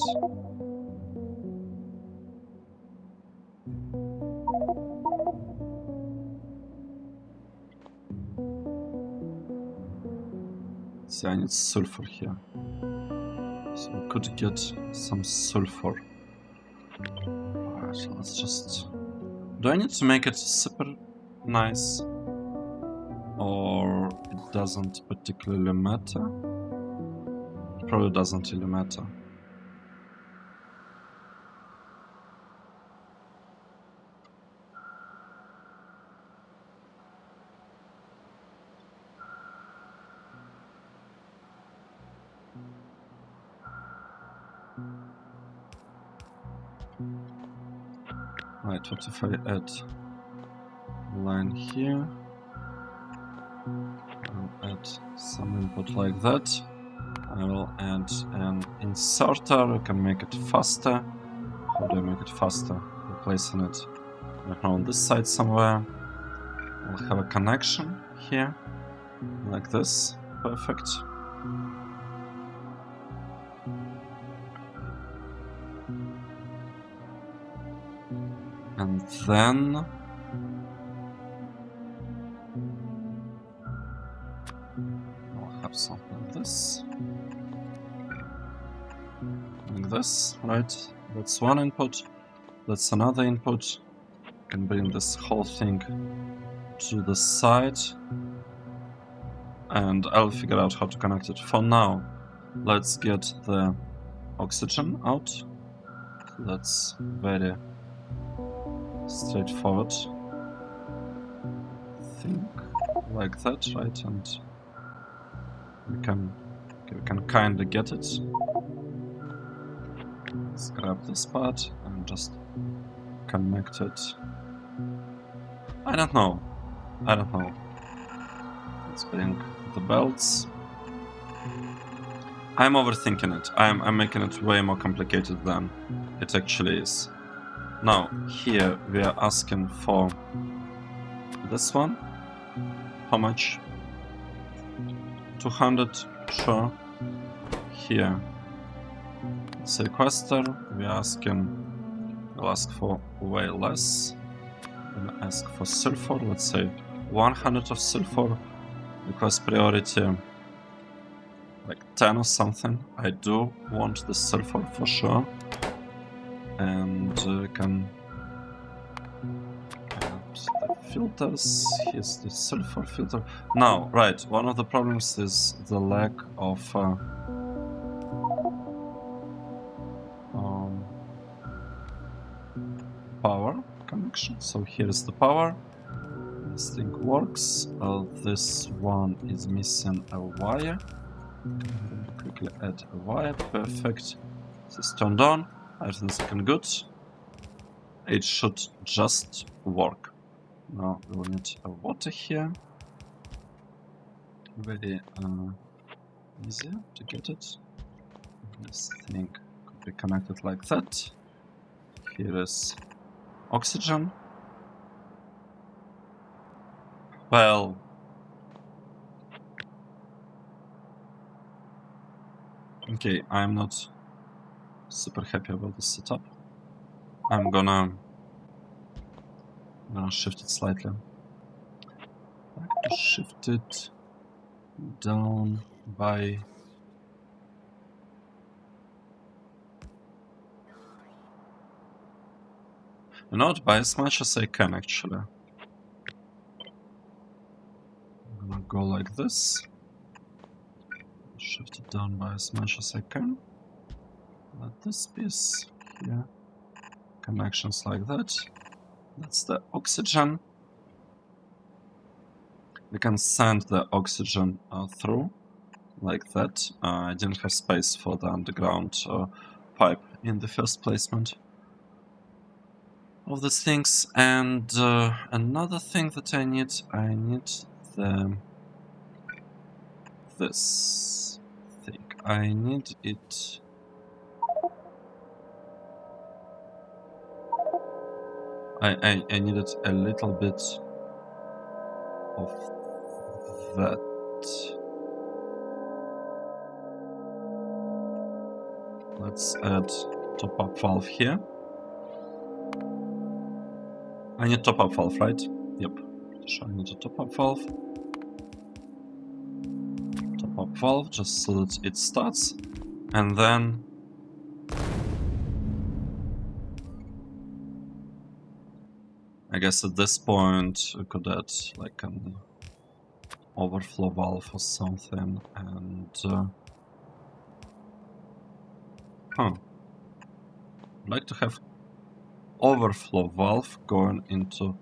See, I need sulfur here. So we could get some sulfur. Alright, so let's just... Do I need to make it super nice? Or it doesn't particularly matter? It probably doesn't really matter. Right, what if I add a line here? I'll add some input like that. I will add an inserter. We can make it faster. How do I make it faster? Replacing it on this side somewhere. We'll have a connection here, like this. Perfect. And then we'll have something like this. Like this, right? That's one input. That's another input. Can bring this whole thing to the side. And I'll figure out how to connect it. For now, let's get the oxygen out. That's very straightforward. I think. like that, right? And we can kinda get it. Let's grab this part and just connect it. I don't know. Let's bring the belts. I'm overthinking it. I'm making it way more complicated than it actually is. Now, here we are asking for this one. How much? 200, sure. Here, sequester, we're asking, we'll ask for way less. We're gonna ask for sulfur, let's say 100 of sulfur, because priority like 10 or something. I do want the sulfur for sure. And we can add the filters. Here's the sulfur filter. Now, right, one of the problems is the lack of power connection. So here's the power. This thing works. This one is missing a wire. I'm going to quickly add a wire. Perfect. This is turned on. Everything's looking good. It should just work. Now we'll need a water here. Very easy to get it. This thing could be connected like that. Here is oxygen. Well, okay, I'm not super happy about this setup. I'm gonna shift it slightly. I have to shift it down by not by as much as I can actually. I'm gonna go like this. Shift it down by as much as I can. Let this piece here. Connections like that. That's the oxygen. We can send the oxygen through like that. I didn't have space for the underground pipe in the first placement of these things. And another thing that I need this thing. I need it. I needed a little bit of that. Let's add top-up valve here. I need top-up valve, right? Yep. Sure, I need a top-up valve. Top-up valve, just so that it starts. And then I guess at this point we could add like an overflow valve or something, and I'd like to have overflow valve going into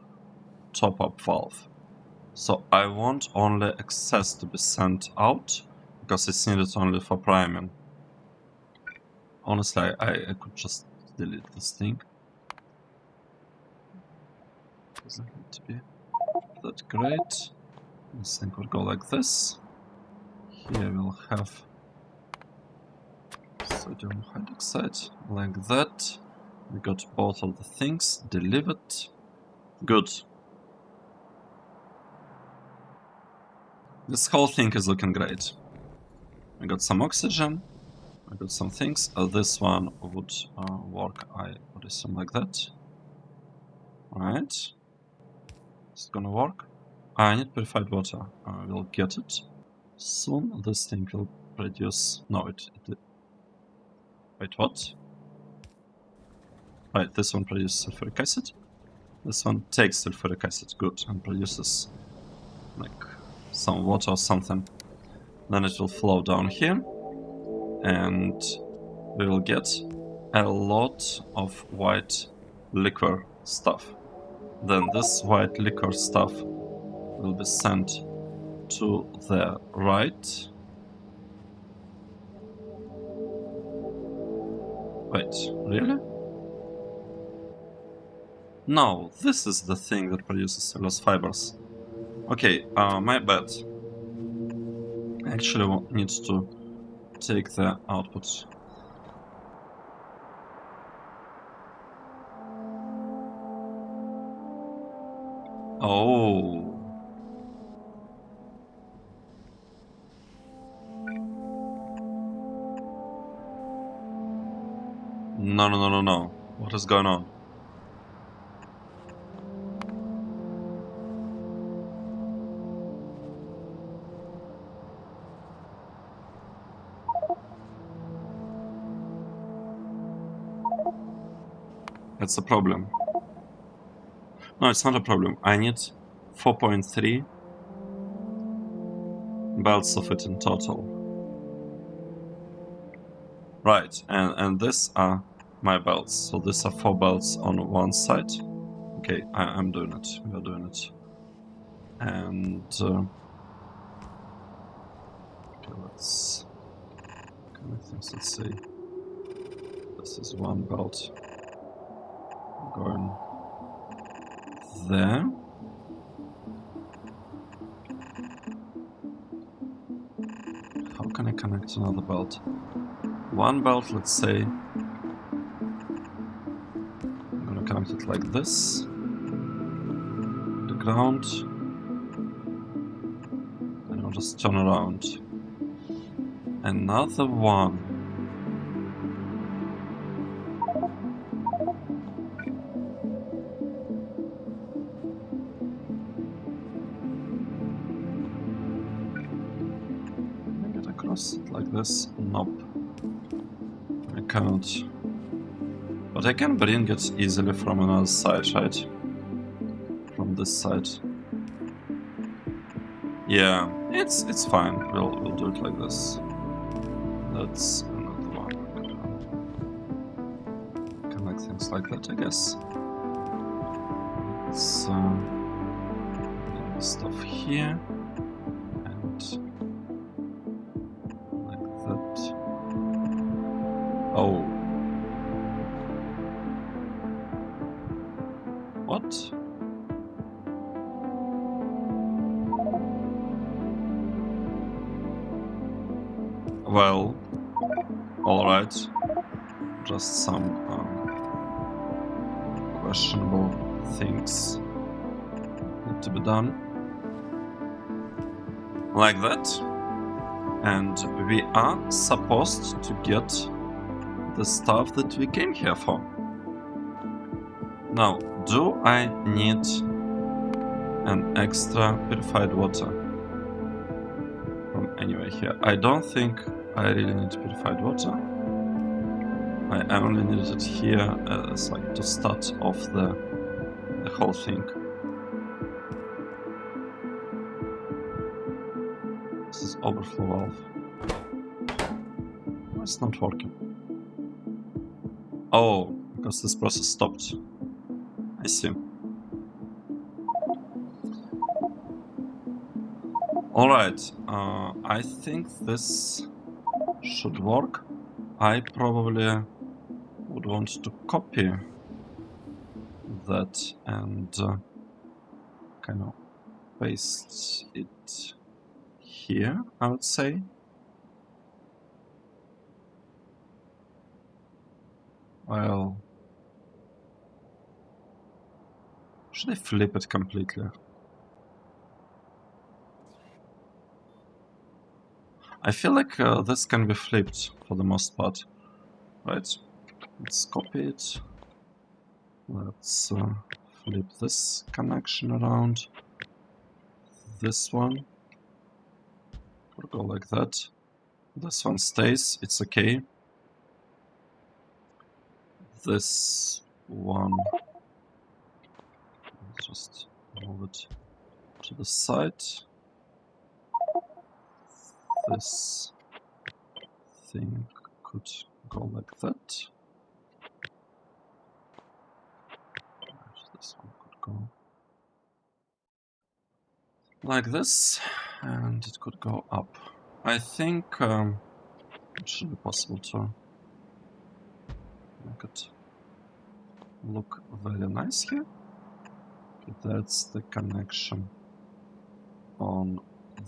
top-up valve. So I want only excess to be sent out, because it's needed only for priming. Honestly, I could just delete this thing. Doesn't need to be that great. This thing will go like this. Here we'll have sodium hydroxide like that. We got both of the things delivered. Good. This whole thing is looking great. I got some oxygen. I got some things. This one would work, I would assume, like that. Alright. Is it gonna work? I need purified water. We'll get it soon. This thing will produce... No, it did. Wait, what? Right, this one produces sulfuric acid. This one takes sulfuric acid, good, and produces like some water or something. Then it will flow down here, and we will get a lot of white liquor stuff. Then this white liquor stuff will be sent to the right. Wait, really? No, this is the thing that produces cellulose fibers. Okay, my bad. I actually need to take the output. Oh. No. What is going on? That's a problem. No, it's not a problem. I need 4.3 belts of it in total. Right, and these are my belts. So these are 4 belts on one side. Okay, I'm doing it. We are doing it. And okay, let's connect things. Let's say this is one belt going there. How can I connect another belt? One belt, let's say. I'm gonna connect it like this. The ground. And I'll just turn around. Another one. Can I get across it like this? Nope. I cannot. But I can bring it easily from another side, right? From this side. Yeah, it's fine. We'll do it like this. That's another one. Connect things like that, I guess. Let's stuff here and like that. Oh. What? Well, alright. Just some questionable things need to be done. Like that. And we are supposed to get the stuff that we came here for. Now, do I need an extra purified water from anywhere here? I don't think I really need purified water. I only needed it here as like to start off the whole thing. This is overflow valve. It's not working. Oh, because this process stopped. I see. Alright, I think this should work. I probably would want to copy that and kind of paste it here, I would say. Well, should I flip it completely? I feel like this can be flipped for the most part, right? Let's copy it. Let's flip this connection around. This one will go like that. This one stays, it's okay. This one, just move it to the side. This thing could go like that. This one could go like this. And it could go up. I think it should be possible to make it look very nice here. Okay, that's the connection on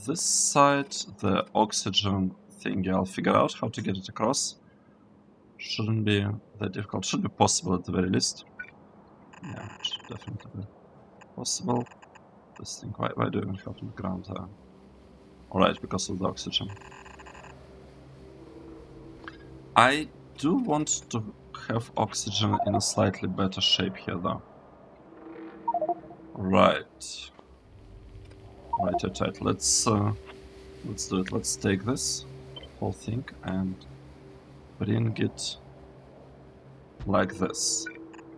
this side. The oxygen thingy, I'll figure out how to get it across. Shouldn't be that difficult. Should be possible at the very least. Yeah, it should definitely be possible. This thing, why do you even have to ground there? Alright, because of the oxygen. I do want to have oxygen in a slightly better shape here, though. Right. Right. Let's do it. Let's take this whole thing and bring it like this.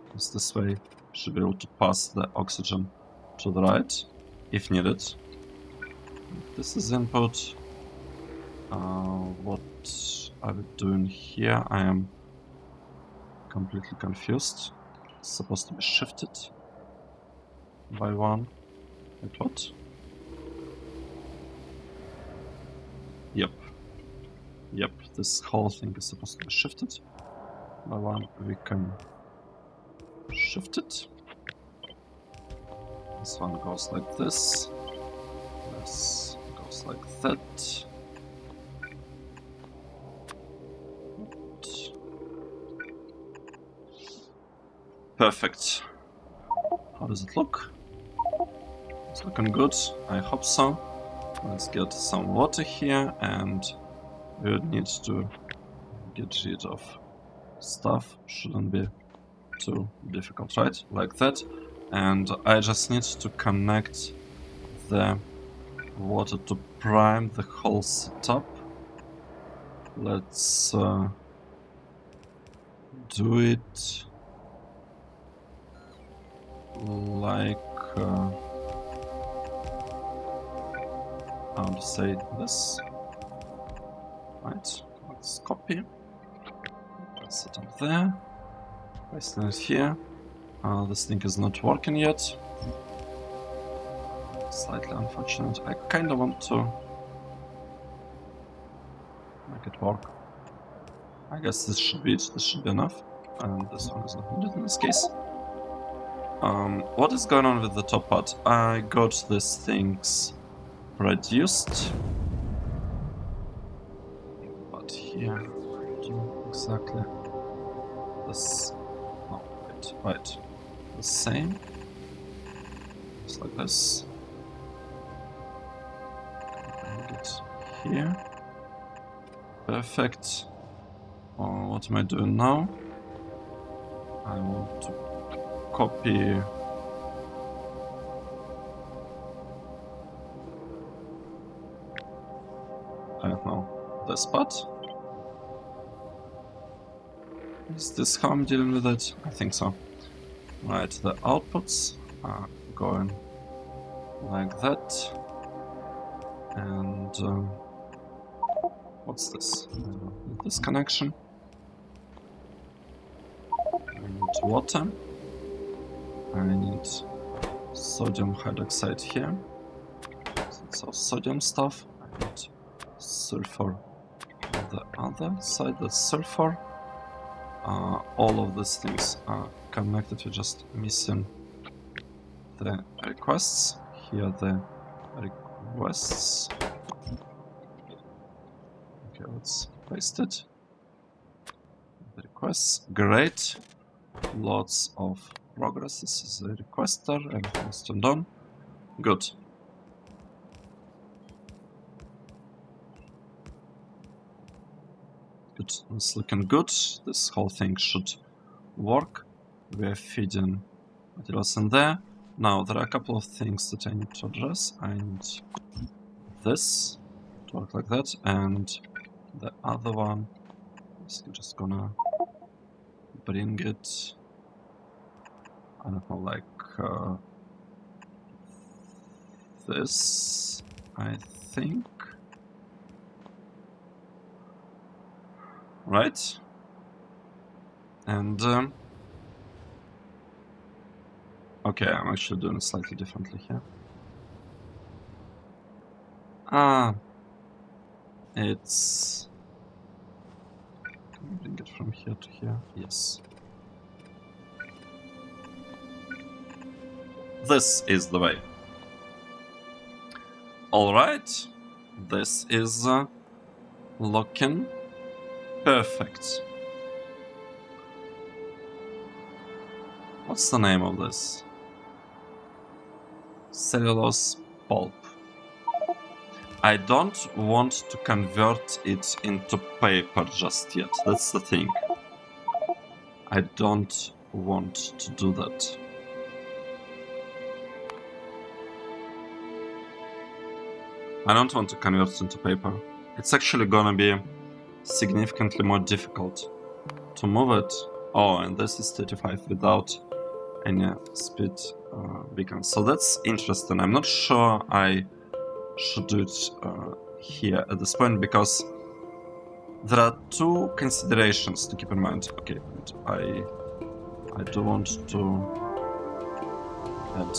Because this way, should be able to pass the oxygen to the right, if needed. This is input. What are we doing here? I am completely confused. It's supposed to be shifted by one. Wait, what? Yep. Yep, this whole thing is supposed to be shifted by one. We can shift it. This one goes like this. This goes like that. Perfect. How does it look? It's looking good. I hope so. Let's get some water here, and we would need to get rid of stuff. Shouldn't be too difficult, right? Like that. And I just need to connect the water to prime the whole setup. Let's do it like how to say this. Right, let's copy. Let's set up there. Paste it here. This thing is not working yet. Slightly unfortunate. I kind of want to make it work. I guess this should be it. This should be enough. And this one is not needed in this case. What is going on with the top part? I got these things reduced. But here, do exactly this. No, right. The same. Just like this. Bring it here. Perfect. What am I doing now? I want to copy I don't know, this part. Is this how I'm dealing with it? I think so. Right, the outputs are going like that. And what's this? This connection. I need water. I need sodium hydroxide here. So it's all sodium stuff. I need sulfur on the other side. That's sulfur. All of these things are connected. We're just missing the requests. Here the requests. Okay, let's paste it. The requests, great. Lots of progress. This is the requester. Everything's turned on. Good. Good. It's looking good. This whole thing should work. We are feeding materials in there. Now, there are a couple of things that I need to address. I need this to work like that, and the other one is just gonna bring it, I don't know, like this, I think. Right? And okay, I'm actually doing it slightly differently here. Ah, it's... Can we bring it from here to here? Yes. This is the way. Alright. This is looking perfect. What's the name of this? Cellulose pulp. I don't want to convert it into paper just yet. That's the thing. I don't want to do that. I don't want to convert it into paper. It's actually gonna be significantly more difficult to move it. Oh, and this is 35 without any speed beacon. So that's interesting. I'm not sure I should do it here at this point, because there are two considerations to keep in mind. Okay, I do want to add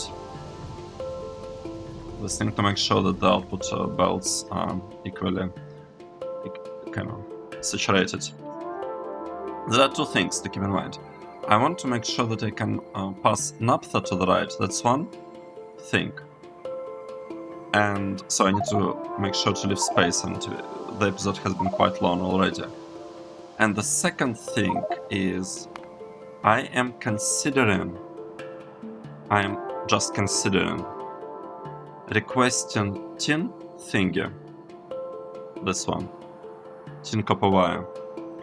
this thing to make sure that the output belts are equally kind of saturated. There are two things to keep in mind. I want to make sure that I can pass NAPHTHA to the right. That's one thing. And so I need to make sure to leave space, and the episode has been quite long already. And the second thing is I am just considering requesting tin thingy. This one. Tin copper wire.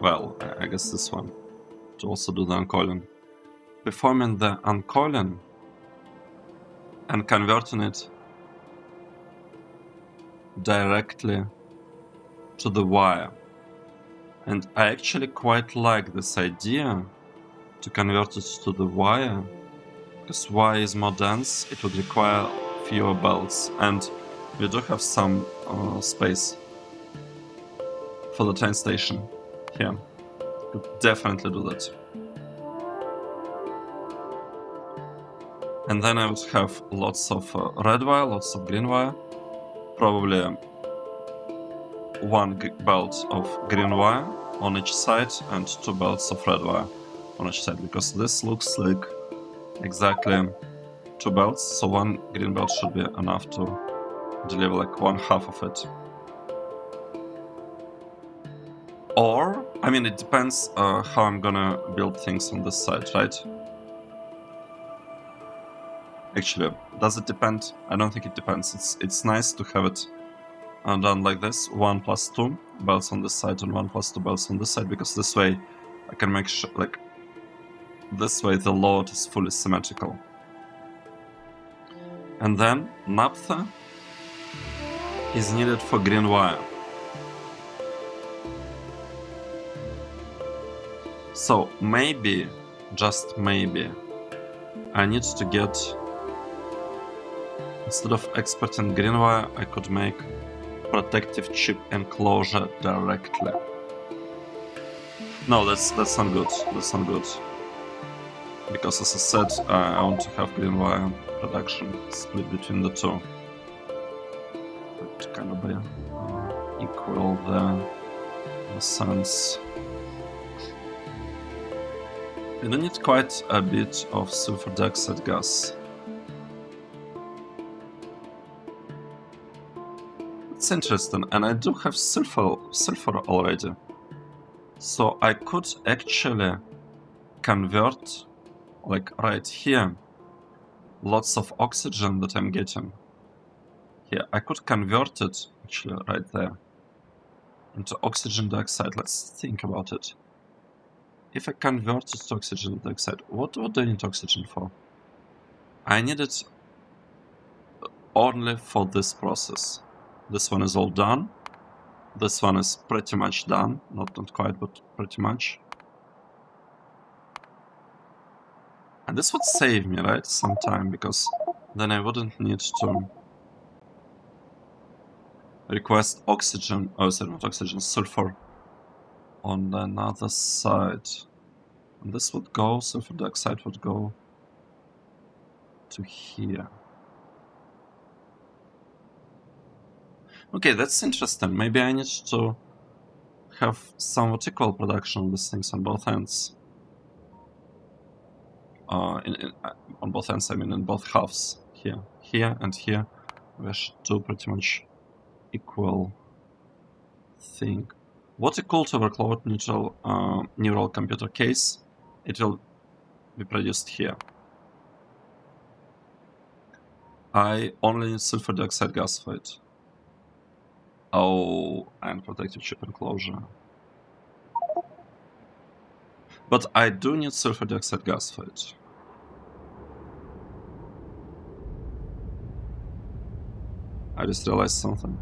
Well, I guess this one. To also do the uncoiling. Performing the uncoiling and converting it directly to the wire. And I actually quite like this idea to convert it to the wire, because wire is more dense, it would require fewer belts, and we do have some space for the train station here. Could definitely do that. And then I would have lots of red wire, lots of green wire, probably one belt of green wire on each side and two belts of red wire on each side, because this looks like exactly two belts, so one green belt should be enough to deliver like one half of it. Or, I mean, it depends how I'm gonna build things on this side, right? Actually, does it depend? I don't think it depends. It's nice to have it done like this, 1 plus 2 belts on this side and 1 plus 2 belts on this side, because this way I can make sure, like, this way the load is fully symmetrical. And then NAPHTHA is needed for green wire. So maybe, just maybe, I need to get, instead of exporting green wire, I could make protective chip enclosure directly. No, that's not good. That's not good. Because as I said, I want to have green wire production split between the two. To kind of be equal the sense. I do need quite a bit of sulfur dioxide gas. It's interesting, and I do have sulfur already. So I could actually convert, like right here, lots of oxygen that I'm getting. Here, I could convert it, actually right there, into oxygen dioxide. Let's think about it. If I convert it to oxygen dioxide, what do I need oxygen for? I need it only for this process. This one is all done. This one is pretty much done. Not quite, but pretty much. And this would save me, right, some time, because then I wouldn't need to request oxygen, oh sorry, not oxygen, sulfur on another side. And this would go, sulfur dioxide would go to here. Okay, that's interesting. Maybe I need to have somewhat equal production of these things on both ends. On both ends, I mean in both halves. Here, and here. We should do pretty much equal thing. What equal to overclocked neural computer case? It will be produced here. I only need sulfur dioxide gas for it. Oh, and protective chip enclosure. But I do need sulfur dioxide gas for it. I just realized something.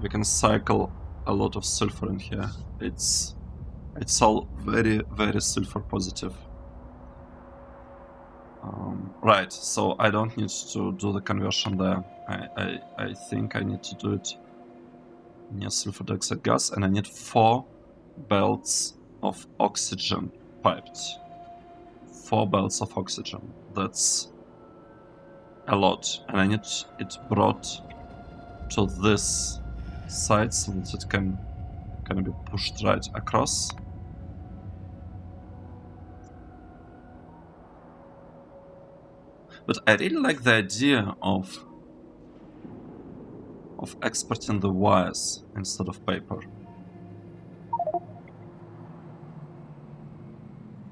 We can cycle a lot of sulfur in here. It's all very, very sulfur positive. Right, so I don't need to do the conversion there. I think I need to do it near sulfur dioxide gas, and I need 4 belts of oxygen piped. 4 belts of oxygen. That's a lot, and I need it brought to this side so that it can be pushed right across. But I really like the idea of exporting the wires instead of paper.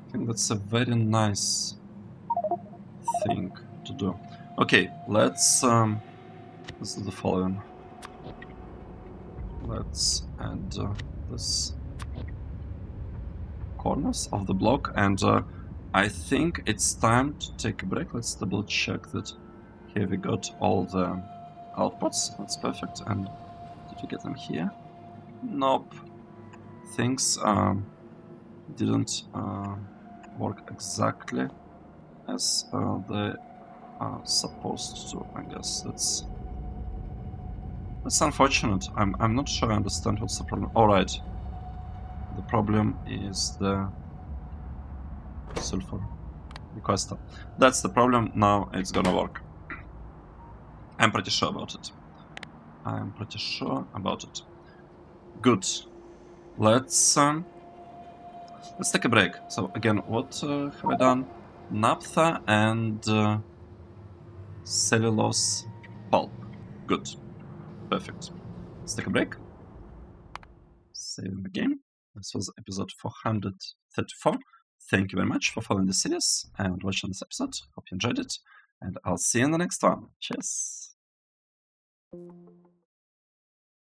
I think that's a very nice thing to do. Okay, let's do the following. Let's add this corners of the block, and I think it's time to take a break. Let's double check that here we got all the outputs. That's perfect. And did we get them here? Nope. Things didn't work exactly as they are supposed to. I guess that's unfortunate. I'm not sure I understand what's the problem. All right. The problem is the sulfur requester. That's the problem. Now it's gonna work. I'm pretty sure about it. Good. Let's take a break. So again, what have I done? NAPHTHA and cellulose pulp. Good. Perfect. Let's take a break. Save the game. This was episode 434. Thank you very much for following the series and watching this episode. Hope you enjoyed it. And I'll see you in the next one. Cheers.